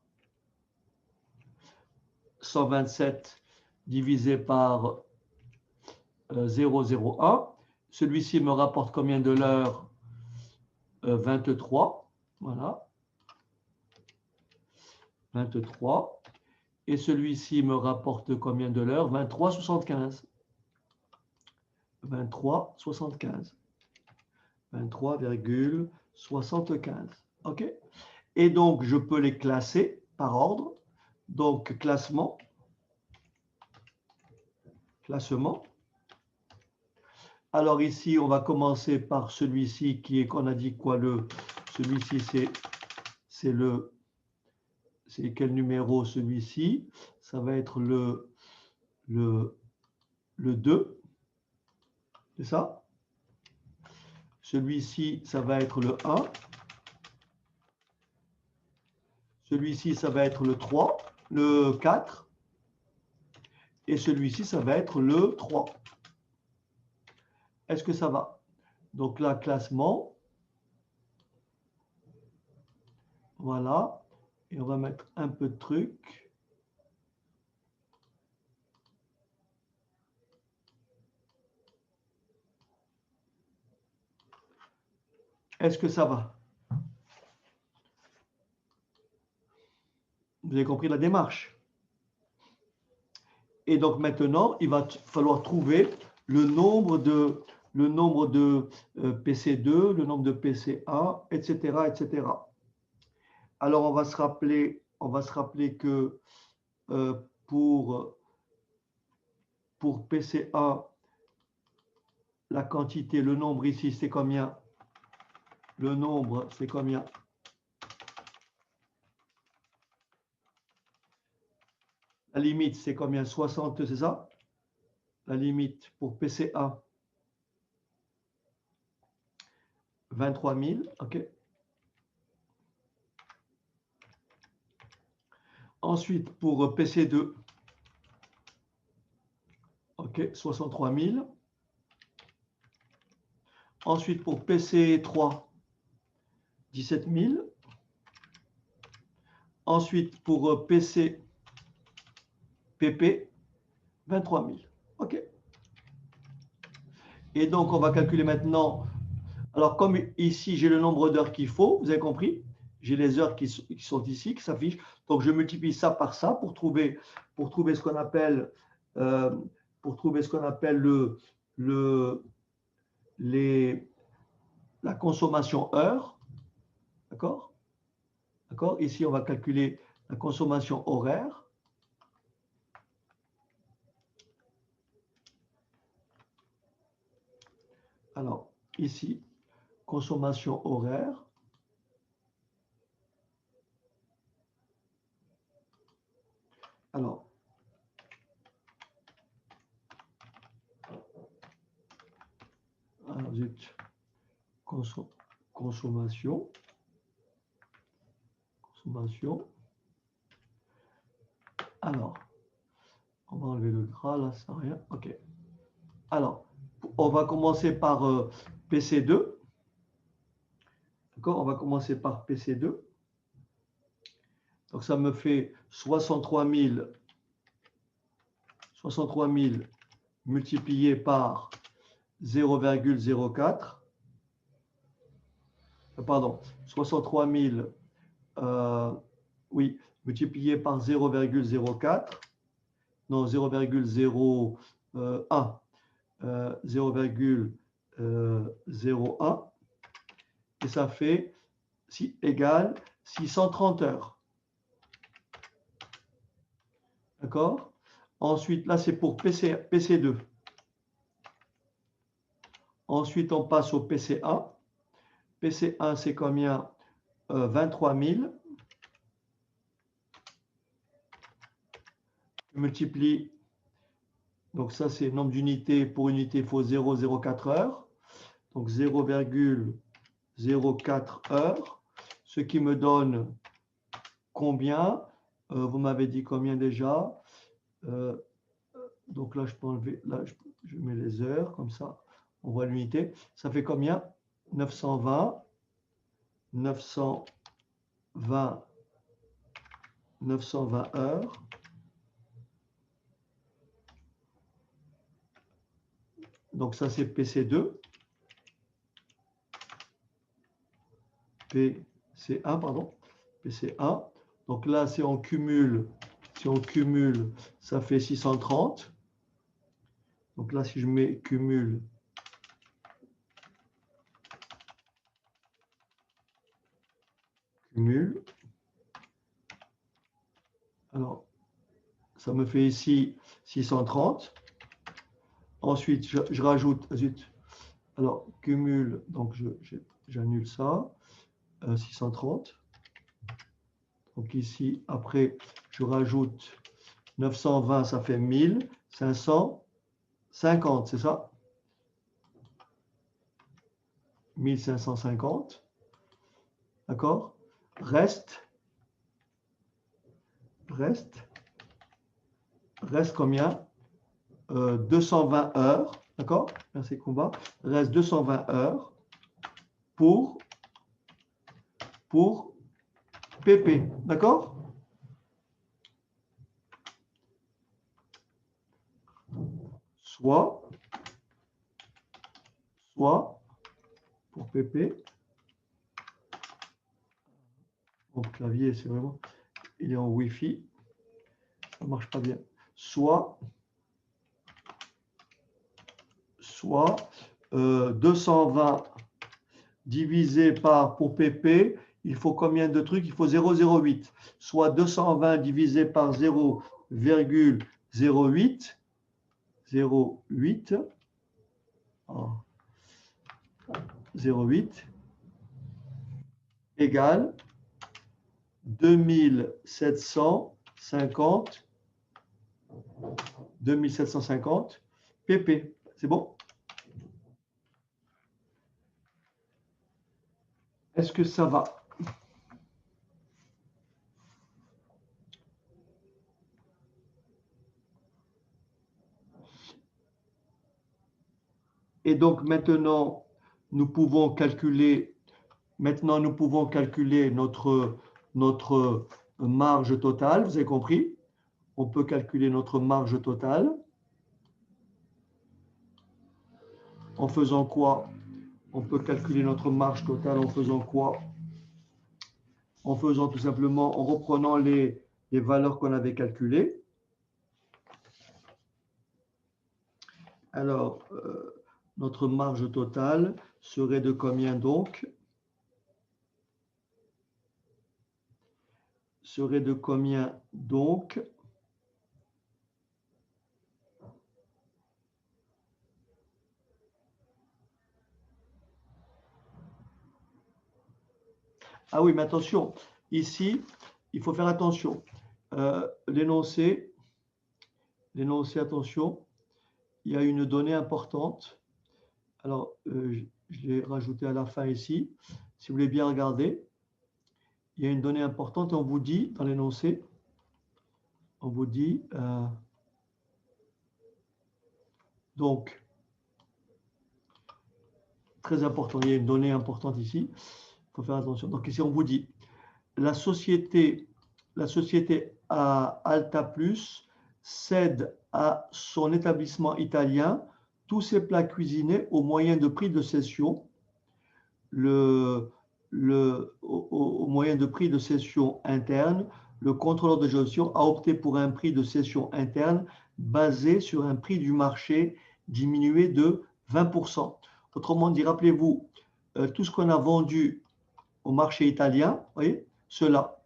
0,01. Celui-ci me rapporte combien de l'heure? 23. Voilà. 23. Et celui-ci me rapporte combien de l'heure? 23,75. 23,75. 23,75. OK? Et donc, je peux les classer par ordre. Donc, classement. Alors ici, on va commencer par celui-ci qui est, qu'on a dit quoi, celui-ci, c'est quel numéro celui-ci? Ça va être le 2. C'est ça? Celui-ci, ça va être le 1. Celui-ci, ça va être le 3, le 4. Et celui-ci, ça va être le 3. Est-ce que ça va? Donc là, classement. Voilà. Et on va mettre un peu de truc. Est-ce que ça va? Vous avez compris la démarche. Et donc maintenant, il va falloir trouver le nombre de PC2, le nombre de PC1, etc., etc. Alors on va se rappeler que pour PC1, la quantité, le nombre ici, c'est combien? Le nombre, c'est combien? La limite, c'est combien? 60, c'est ça? La limite pour PC1, 23 000, OK. Ensuite, pour PC2, OK, 63 000. Ensuite, pour PC3, 17 000. Ensuite, pour PP, 23 000. OK. Et donc, on va calculer maintenant. Alors, comme ici, j'ai le nombre d'heures qu'il faut, vous avez compris? J'ai les heures qui sont ici, qui s'affichent. Donc, je multiplie ça par ça pour trouver ce qu'on appelle, la consommation heure. D'accord? D'accord? Ici, on va calculer la consommation horaire. Alors, ici, consommation horaire. Alors, consommation. Alors, on va enlever le gras, là, ça rien. OK. Alors, on va commencer par PC2. D'accord? On va commencer par PC2. Donc, ça me fait 63 000 multiplié par 0,04. Pardon, 63 000, oui, multiplié par 0,04. Non, 0,01. 0,01. Et ça fait égale 630 heures. D'accord? Ensuite, là, c'est pour PC2. Ensuite, on passe au PC1. PC1, c'est combien? 23 000. Je multiplie Donc ça, c'est le nombre d'unités. Pour unité, il faut 0,04 heures. Donc 0,04 heures. Ce qui me donne combien? Vous m'avez dit combien déjà? Donc là, je peux enlever. Là, je mets les heures, comme ça, on voit l'unité. Ça fait combien? 920. 920 heures. Donc ça, c'est PC2. PC1, pardon. PC1. Donc là, si on cumule, ça fait 630. Donc là, si je mets cumule, alors, ça me fait ici 630. Ensuite, je rajoute, zut, alors, cumule, donc j'annule ça, 630. Donc ici, après, je rajoute 920, ça fait 1550, c'est ça? 1550. D'accord? Reste combien? 220 heures. D'accord? Merci, combat. Reste 220 heures pour PP. D'accord? Soit pour PP. Mon clavier, c'est vraiment, il est en Wi-Fi. Ça ne marche pas bien. Soit 220 divisé par, pour PP, il faut combien de trucs? Il faut 0,08. Soit 220 divisé par 0,08. 0,8. 0,8 égale 2750 pp. C'est bon? Est-ce que ça va? Et donc maintenant, nous pouvons calculer notre marge totale. Vous avez compris? On peut calculer notre marge totale. En faisant quoi? On peut calculer notre marge totale en faisant quoi? En faisant tout simplement, en reprenant les valeurs qu'on avait calculées. Alors, notre marge totale serait de combien donc? Serait de combien donc? Ah oui, mais attention, ici, il faut faire attention. L'énoncé, attention, il y a une donnée importante. Alors, je l'ai rajouté à la fin ici. Si vous voulez bien regarder, il y a une donnée importante. On vous dit, dans l'énoncé, on vous dit, donc, très important, il y a une donnée importante ici. Il faut faire attention. Donc ici, on vous dit, la société Alta Plus cède à son établissement italien tous ses plats cuisinés au moyen de prix de cession. Au moyen de prix de cession interne, le contrôleur de gestion a opté pour un prix de cession interne basé sur un prix du marché diminué de 20%. Autrement dit, rappelez-vous, tout ce qu'on a vendu au marché italien, vous voyez, cela,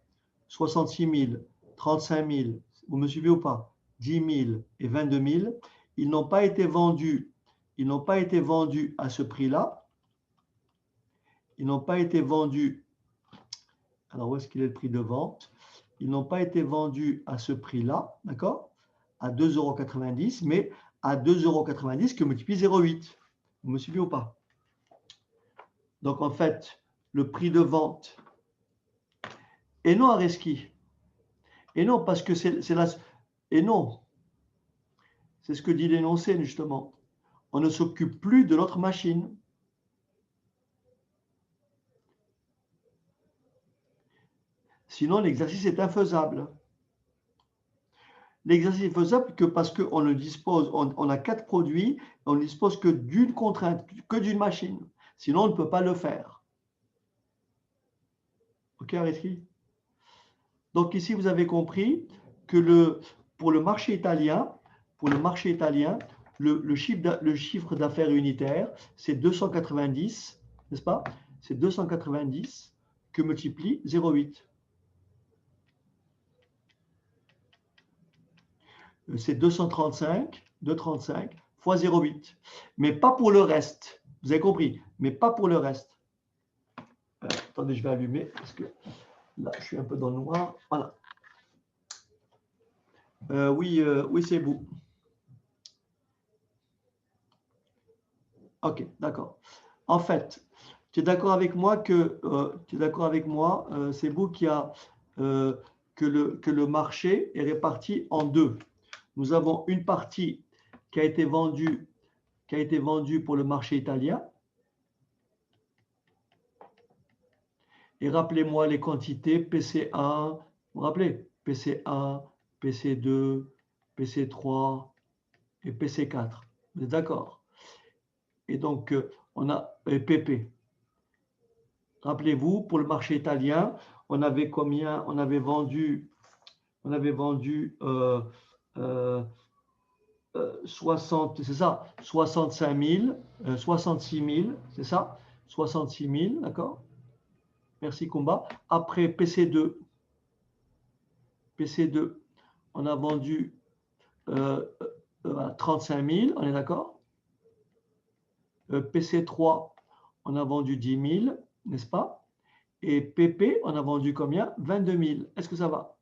66 000, 35 000, vous me suivez ou pas? 10 000 et 22 000, ils n'ont pas été vendus à ce prix-là. Ils n'ont pas été vendus. Alors, où est-ce qu'il est le prix de vente? Ils n'ont pas été vendus à ce prix-là, d'accord? À 2,90 €, mais à 2,90 € que multiplie 0,8. Vous me suivez ou pas? Donc, en fait, le prix de vente, et non Areski, et non, parce que c'est la... Et non, c'est ce que dit l'énoncé, justement. On ne s'occupe plus de notre machine. Sinon, l'exercice est infaisable. L'exercice est faisable que parce qu'on ne dispose, on a 4 produits, on ne dispose que d'une contrainte, que d'une machine. Sinon, on ne peut pas le faire. OK, Areski? Donc ici, vous avez compris que pour le marché italien, le chiffre d'affaires unitaire, c'est 290, n'est-ce pas? C'est 290 que multiplie 0,8. C'est 235 fois 0,8. Mais pas pour le reste. Vous avez compris? Mais pas pour le reste. Attendez, je vais allumer parce que là, je suis un peu dans le noir. Voilà. Oui, c'est vous. Ok, d'accord. En fait, tu es d'accord avec moi que c'est vous qui a que le marché est réparti en deux. Nous avons une partie qui a été vendue pour le marché italien. Et rappelez-moi les quantités PC1, vous vous rappelez? PC1, PC2, PC3 et PC4. Vous êtes d'accord? Et donc, on a PP. Rappelez-vous, pour le marché italien, on avait combien? On avait vendu 60, c'est ça, 65 000, 66 000, c'est ça? 66 000, d'accord? Merci Combat. Après PC2, on a vendu 35 000, on est d'accord? PC3, on a vendu 10 000, n'est-ce pas? Et PP, on a vendu combien? 22 000. Est-ce que ça va?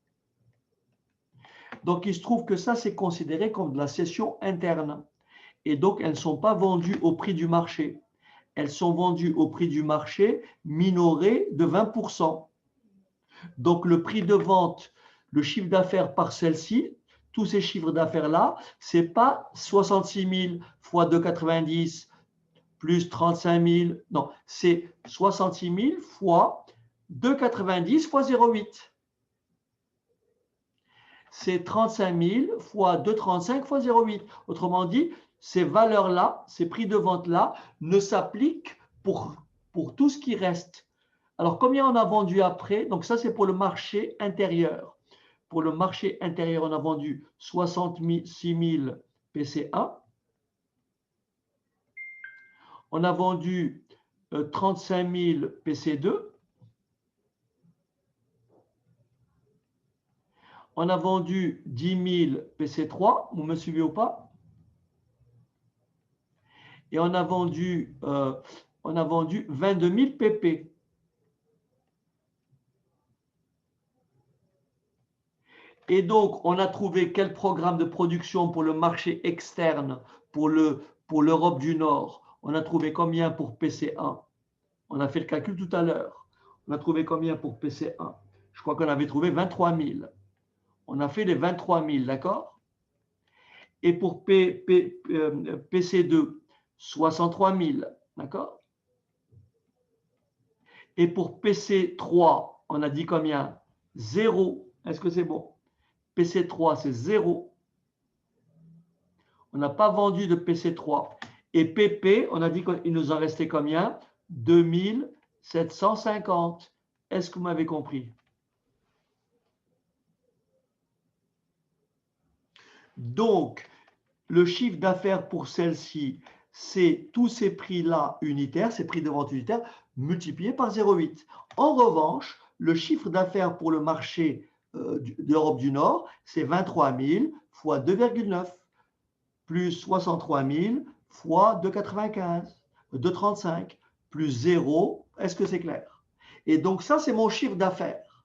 Donc, il se trouve que ça, c'est considéré comme de la cession interne. Et donc, elles ne sont pas vendues au prix du marché. Elles sont vendues au prix du marché minoré de 20%. Donc, le prix de vente, le chiffre d'affaires par celle-ci, tous ces chiffres d'affaires-là, ce n'est pas 66 000 fois 2,90 plus 35 000. Non, c'est 66 000 fois 2,90 fois 0,8. C'est 35 000 fois 2,35 fois 0,8. Autrement dit, ces valeurs-là, ces prix de vente-là, ne s'appliquent pour tout ce qui reste. Alors, combien on a vendu après? Donc, ça, c'est pour le marché intérieur. Pour le marché intérieur, on a vendu 66 000 PC1. On a vendu 35 000 PC2. On a vendu 10 000 PC3. Vous me suivez ou pas? Et on a vendu 22 000 PP. Et donc, on a trouvé quel programme de production pour le marché externe, pour l'Europe du Nord. On a trouvé combien pour PC1? On a fait le calcul tout à l'heure. On a trouvé combien pour PC1? Je crois qu'on avait trouvé 23 000. On a fait les 23 000, d'accord? Et pour PC2, 63 000, d'accord? Et pour PC3, on a dit combien? 0. Est-ce que c'est bon? PC3, c'est 0. On n'a pas vendu de PC3. Et PP, on a dit qu'il nous en restait combien? 2750. Est-ce que vous m'avez compris? Donc, le chiffre d'affaires pour celle-ci, c'est tous ces prix-là unitaires, ces prix de vente unitaires, multipliés par 0,8. En revanche, le chiffre d'affaires pour le marché d'Europe du Nord, c'est 23 000 fois 2,9 plus 63 000 fois 2,95, 2,35 plus 0. Est-ce que c'est clair? Et donc ça, c'est mon chiffre d'affaires.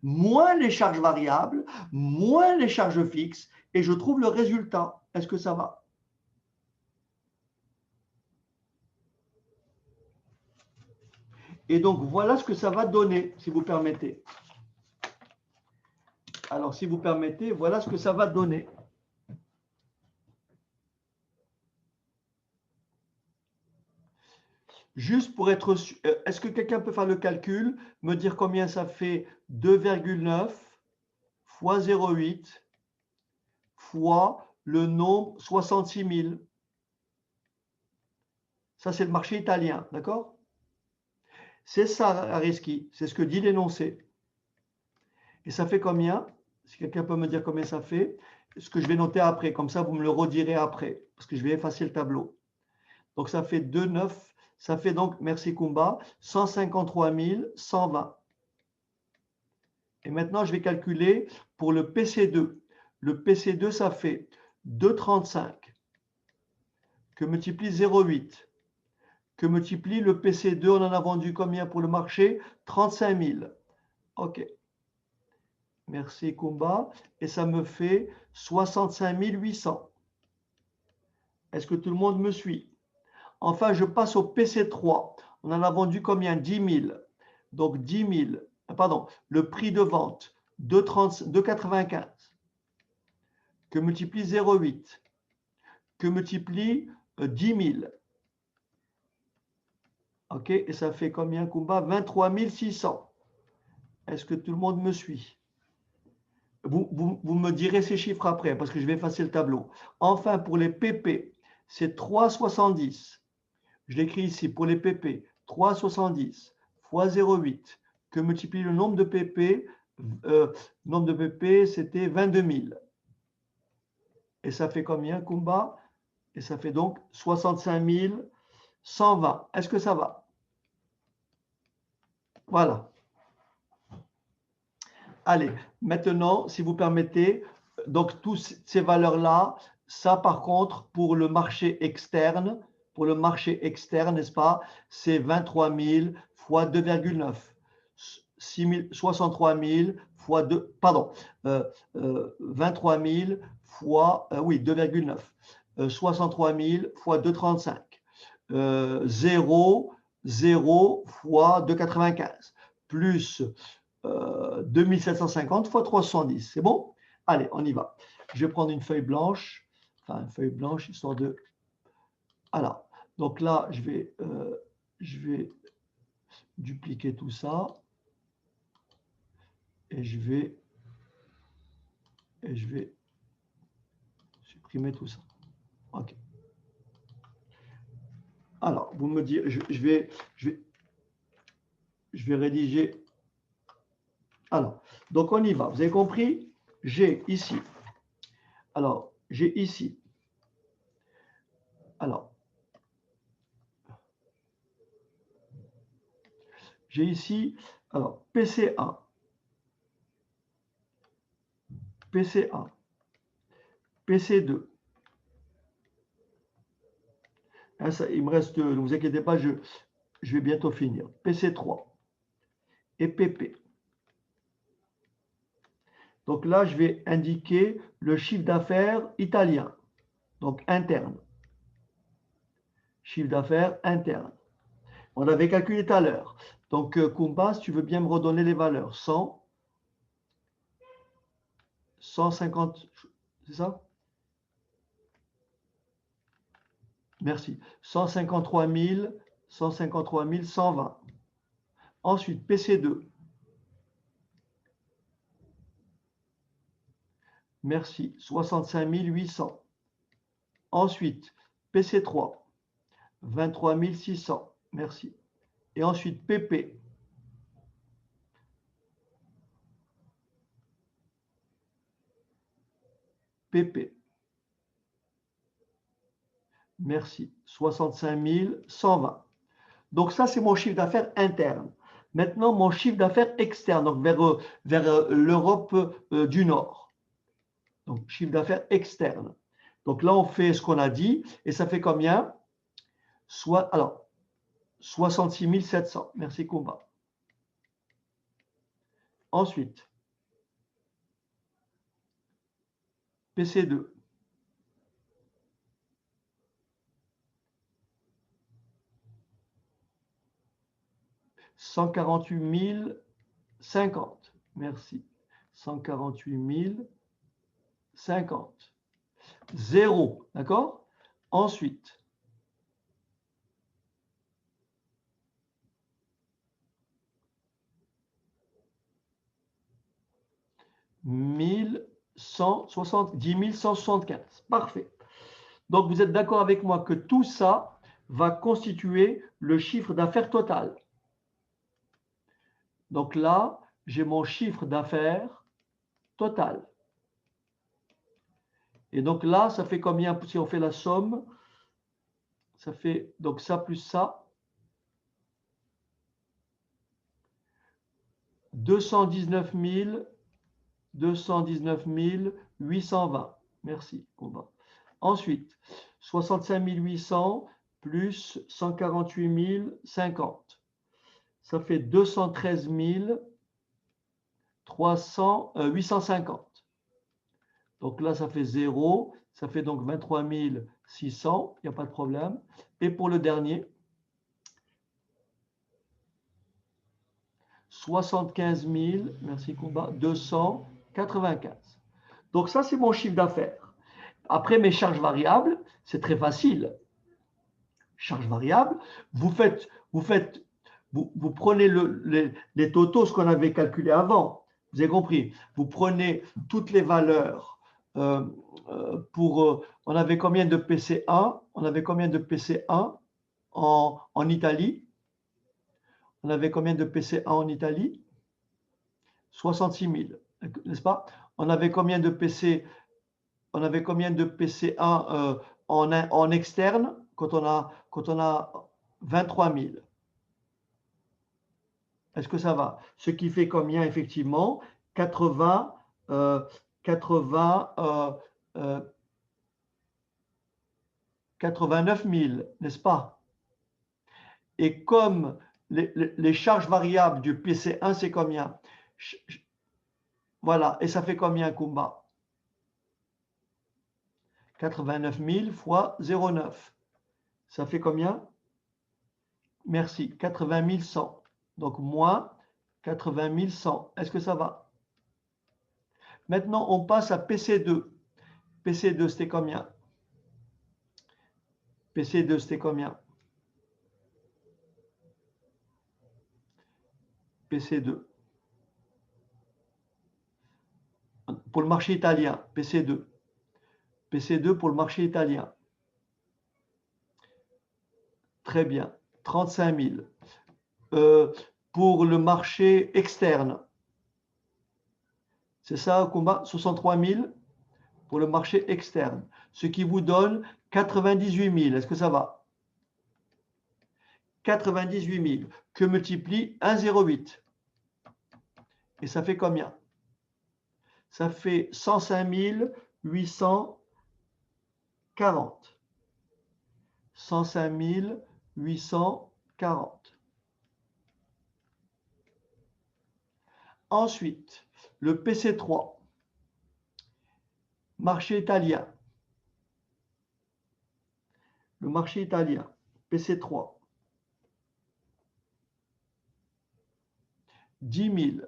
Moins les charges variables, moins les charges fixes, et je trouve le résultat. Est-ce que ça va? Et donc, voilà ce que ça va donner, si vous permettez. Alors, si vous permettez, voilà ce que ça va donner. Juste pour être sûr, est-ce que quelqu'un peut faire le calcul, me dire combien ça fait 2,9 fois 0,8 fois le nombre 66 000? Ça, c'est le marché italien, d'accord? C'est ça, Ariski, c'est ce que dit l'énoncé. Et ça fait combien? Si quelqu'un peut me dire combien ça fait, ce que je vais noter après, comme ça vous me le redirez après, parce que je vais effacer le tableau. Donc ça fait 2,9, ça fait donc, merci Kumba, 153 120. Et maintenant, je vais calculer pour le PC2. Le PC2, ça fait 2,35 que multiplie 0,8 que multiplie le PC2. On en a vendu combien pour le marché? 35 000. OK. Merci Kumba. Et ça me fait 65 800. Est-ce que tout le monde me suit? Enfin, je passe au PC3. On en a vendu combien? 10 000. Donc 10 000. Pardon, le prix de vente, 2,95 que multiplie 0,8 que multiplie 10 000. OK, et ça fait combien, Kumba? 23 600. Est-ce que tout le monde me suit? Vous me direz ces chiffres après, parce que je vais effacer le tableau. Enfin, pour les PP, c'est 3,70. Je l'écris ici, pour les PP, 3,70 fois 0,8 que multiplie le nombre de PP. Nombre de PP, c'était 22 000. Et ça fait combien, Kumba? Et ça fait donc 65 120. Est-ce que ça va? Voilà. Allez, maintenant, si vous permettez, donc toutes ces valeurs-là, ça par contre, pour le marché externe, n'est-ce pas, c'est 23 000 fois 2,9. 63 000 fois 2, pardon, 23 000 fois, oui, 2,9. 63 000 fois 2,35. 0, 0 fois 2,95. Plus 2750 fois 310. C'est bon? Allez, on y va. Je vais prendre une feuille blanche. Enfin, une feuille blanche, histoire de... Alors, donc là, je vais dupliquer tout ça. Et je vais supprimer tout ça. OK. Alors, vous me dites, je vais rédiger. Alors, donc on y va. Vous avez compris? J'ai ici. Alors, j'ai ici. Alors, j'ai ici, alors, PC1. PC1. PC2. Hein, ça, il me reste, ne vous inquiétez pas, je vais bientôt finir. PC3 et PP. Donc là, je vais indiquer le chiffre d'affaires italien, donc interne. Chiffre d'affaires interne. On avait calculé tout à l'heure. Donc, Kumba, si tu veux bien me redonner les valeurs. 100, 150, c'est ça? Merci. 153 000, 153 120. Ensuite, PC2. Merci. 65 800. Ensuite, PC3. 23 600. Merci. Et ensuite, PP. PP. Merci. 65 120. Donc ça, c'est mon chiffre d'affaires interne. Maintenant, mon chiffre d'affaires externe, donc vers l'Europe du Nord. Donc, chiffre d'affaires externe. Donc là, on fait ce qu'on a dit. Et ça fait combien? Alors, 66 700. Merci, Kumba. Ensuite, PC2. 148 050. Merci. 148 050. 0. D'accord? Ensuite, $10 175. Parfait. Donc, vous êtes d'accord avec moi que tout ça va constituer le chiffre d'affaires total. Donc là, j'ai mon chiffre d'affaires total. Et donc là, ça fait combien si on fait la somme? Ça fait donc ça plus ça. 219 820. Merci, combat. Ensuite, 65 800 plus 148 050. Ça fait 213 850. Donc là, ça fait 0. Ça fait donc 23 600. Il n'y a pas de problème. Et pour le dernier, 75 000, merci combat, 295. Donc ça, c'est mon chiffre d'affaires. Après, mes charges variables, c'est très facile. Charges variables, vous prenez les totaux, ce qu'on avait calculé avant. Vous avez compris. Vous prenez toutes les valeurs on avait combien de PC1? On avait combien de PC1 en Italie? On avait combien de PC1 en Italie? 66 000, n'est-ce pas? On avait combien de PC1 en externe quand on a 23 000? Est-ce que ça va? Ce qui fait combien effectivement? 89 000, n'est-ce pas? Et comme les charges variables du PC1, c'est combien? Voilà, et ça fait combien, Kumba? 89 000 fois 0,9. Ça fait combien? Merci, 80 100. Donc, moins 80 100. Est-ce que ça va? Maintenant, on passe à PC2. PC2, c'était combien? PC2, c'était combien? PC2. Pour le marché italien, PC2. PC2 pour le marché italien. Très bien. 35 000. Pour le marché externe. C'est ça, combat? 63 000 pour le marché externe. Ce qui vous donne 98 000. Est-ce que ça va? 98 000 que multiplie 1,08. Et ça fait combien? Ça fait 105 840. 105 840. Ensuite, le PC3, marché italien. Le marché italien, PC3. 10 000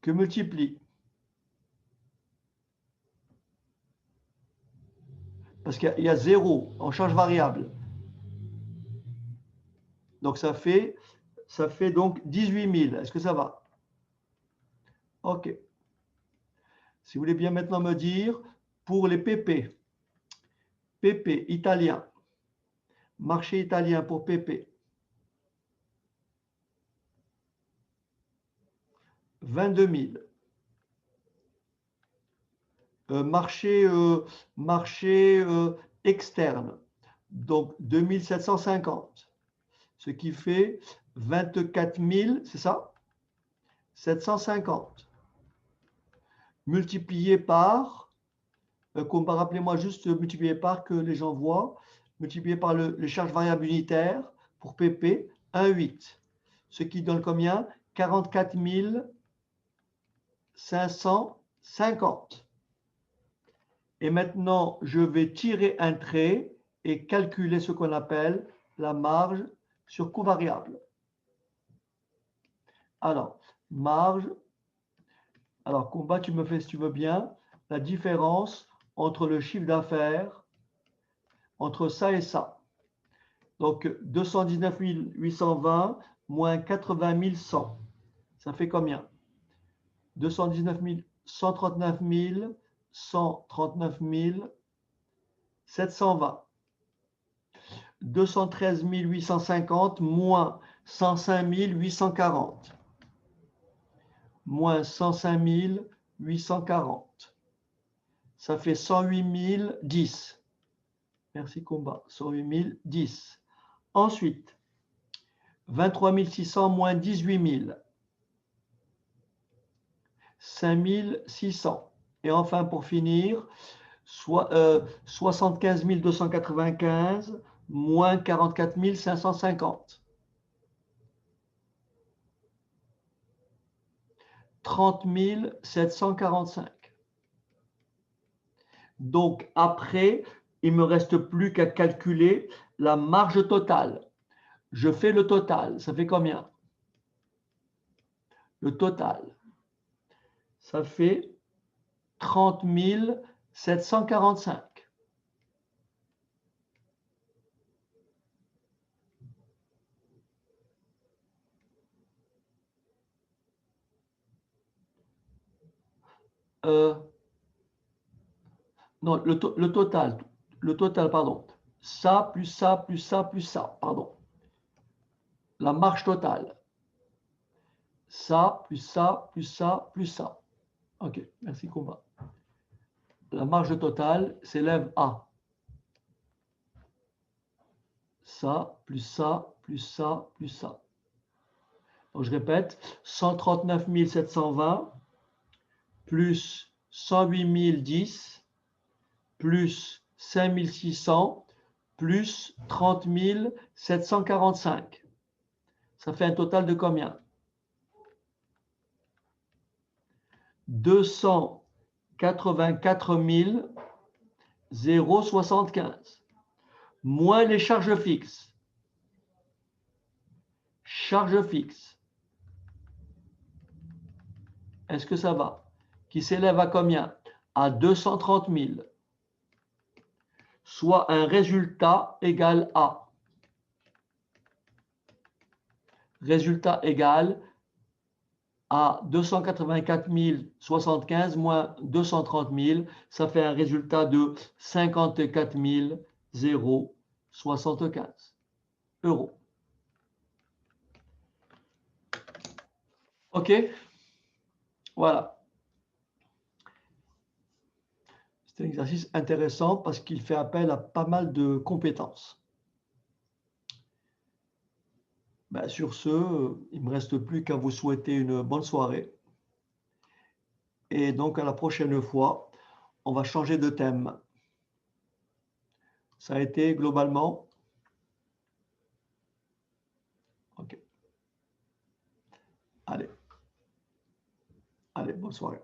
que multiplie. Parce qu'il y a 0 en charge variable. Donc ça fait donc 18 000. Est-ce que ça va? OK. Si vous voulez bien maintenant me dire, pour les PP, PP italien, marché italien pour PP, 22 000. Marché externe, donc 2750, ce qui fait 24 000, c'est ça? 750. Multiplié par, rappelez-moi juste multiplié par que les gens voient, multiplié par les charges variables unitaires pour PP, 1,8. Ce qui donne combien? 44 550. Et maintenant, je vais tirer un trait et calculer ce qu'on appelle la marge sur coût variable. Alors, marge. Alors, Combat, tu me fais, si tu veux bien, la différence entre le chiffre d'affaires, entre ça et ça. Donc, 219 820 moins 80 100. Ça fait combien? 219 139 000, 139 720. 213 850 moins 105 840. Moins 105 840. Ça fait 108 010. Merci Combat. 108 010. Ensuite, 23 600 moins 18 000. 5 600. Et enfin, pour finir, 75 295 moins 44 550. 30 745. Donc, après, il ne me reste plus qu'à calculer la marge totale. Je fais le total. Ça fait combien? Le total. Ça fait 30 745. Non, le total, pardon. Ça, plus ça, plus ça, plus ça, pardon. La marge totale. Ça, plus ça, plus ça, plus ça. OK, merci Combat. La marge totale s'élève à ça, plus ça, plus ça, plus ça. Donc, je répète, 139 720 plus 108 010 plus 5 600 plus 30 745. Ça fait un total de combien? 284 075 moins les charges fixes. Charges fixes. Est-ce que ça va? Qui s'élève à combien? À 230 000. Soit un résultat égal à. Résultat égal à 284 075 moins 230 000. Ça fait un résultat de 54 075 euros. OK? Voilà. C'est un exercice intéressant parce qu'il fait appel à pas mal de compétences. Ben, sur ce, il ne me reste plus qu'à vous souhaiter une bonne soirée. Et donc, à la prochaine fois, on va changer de thème. Ça a été globalement? OK. Allez. Allez, bonne soirée.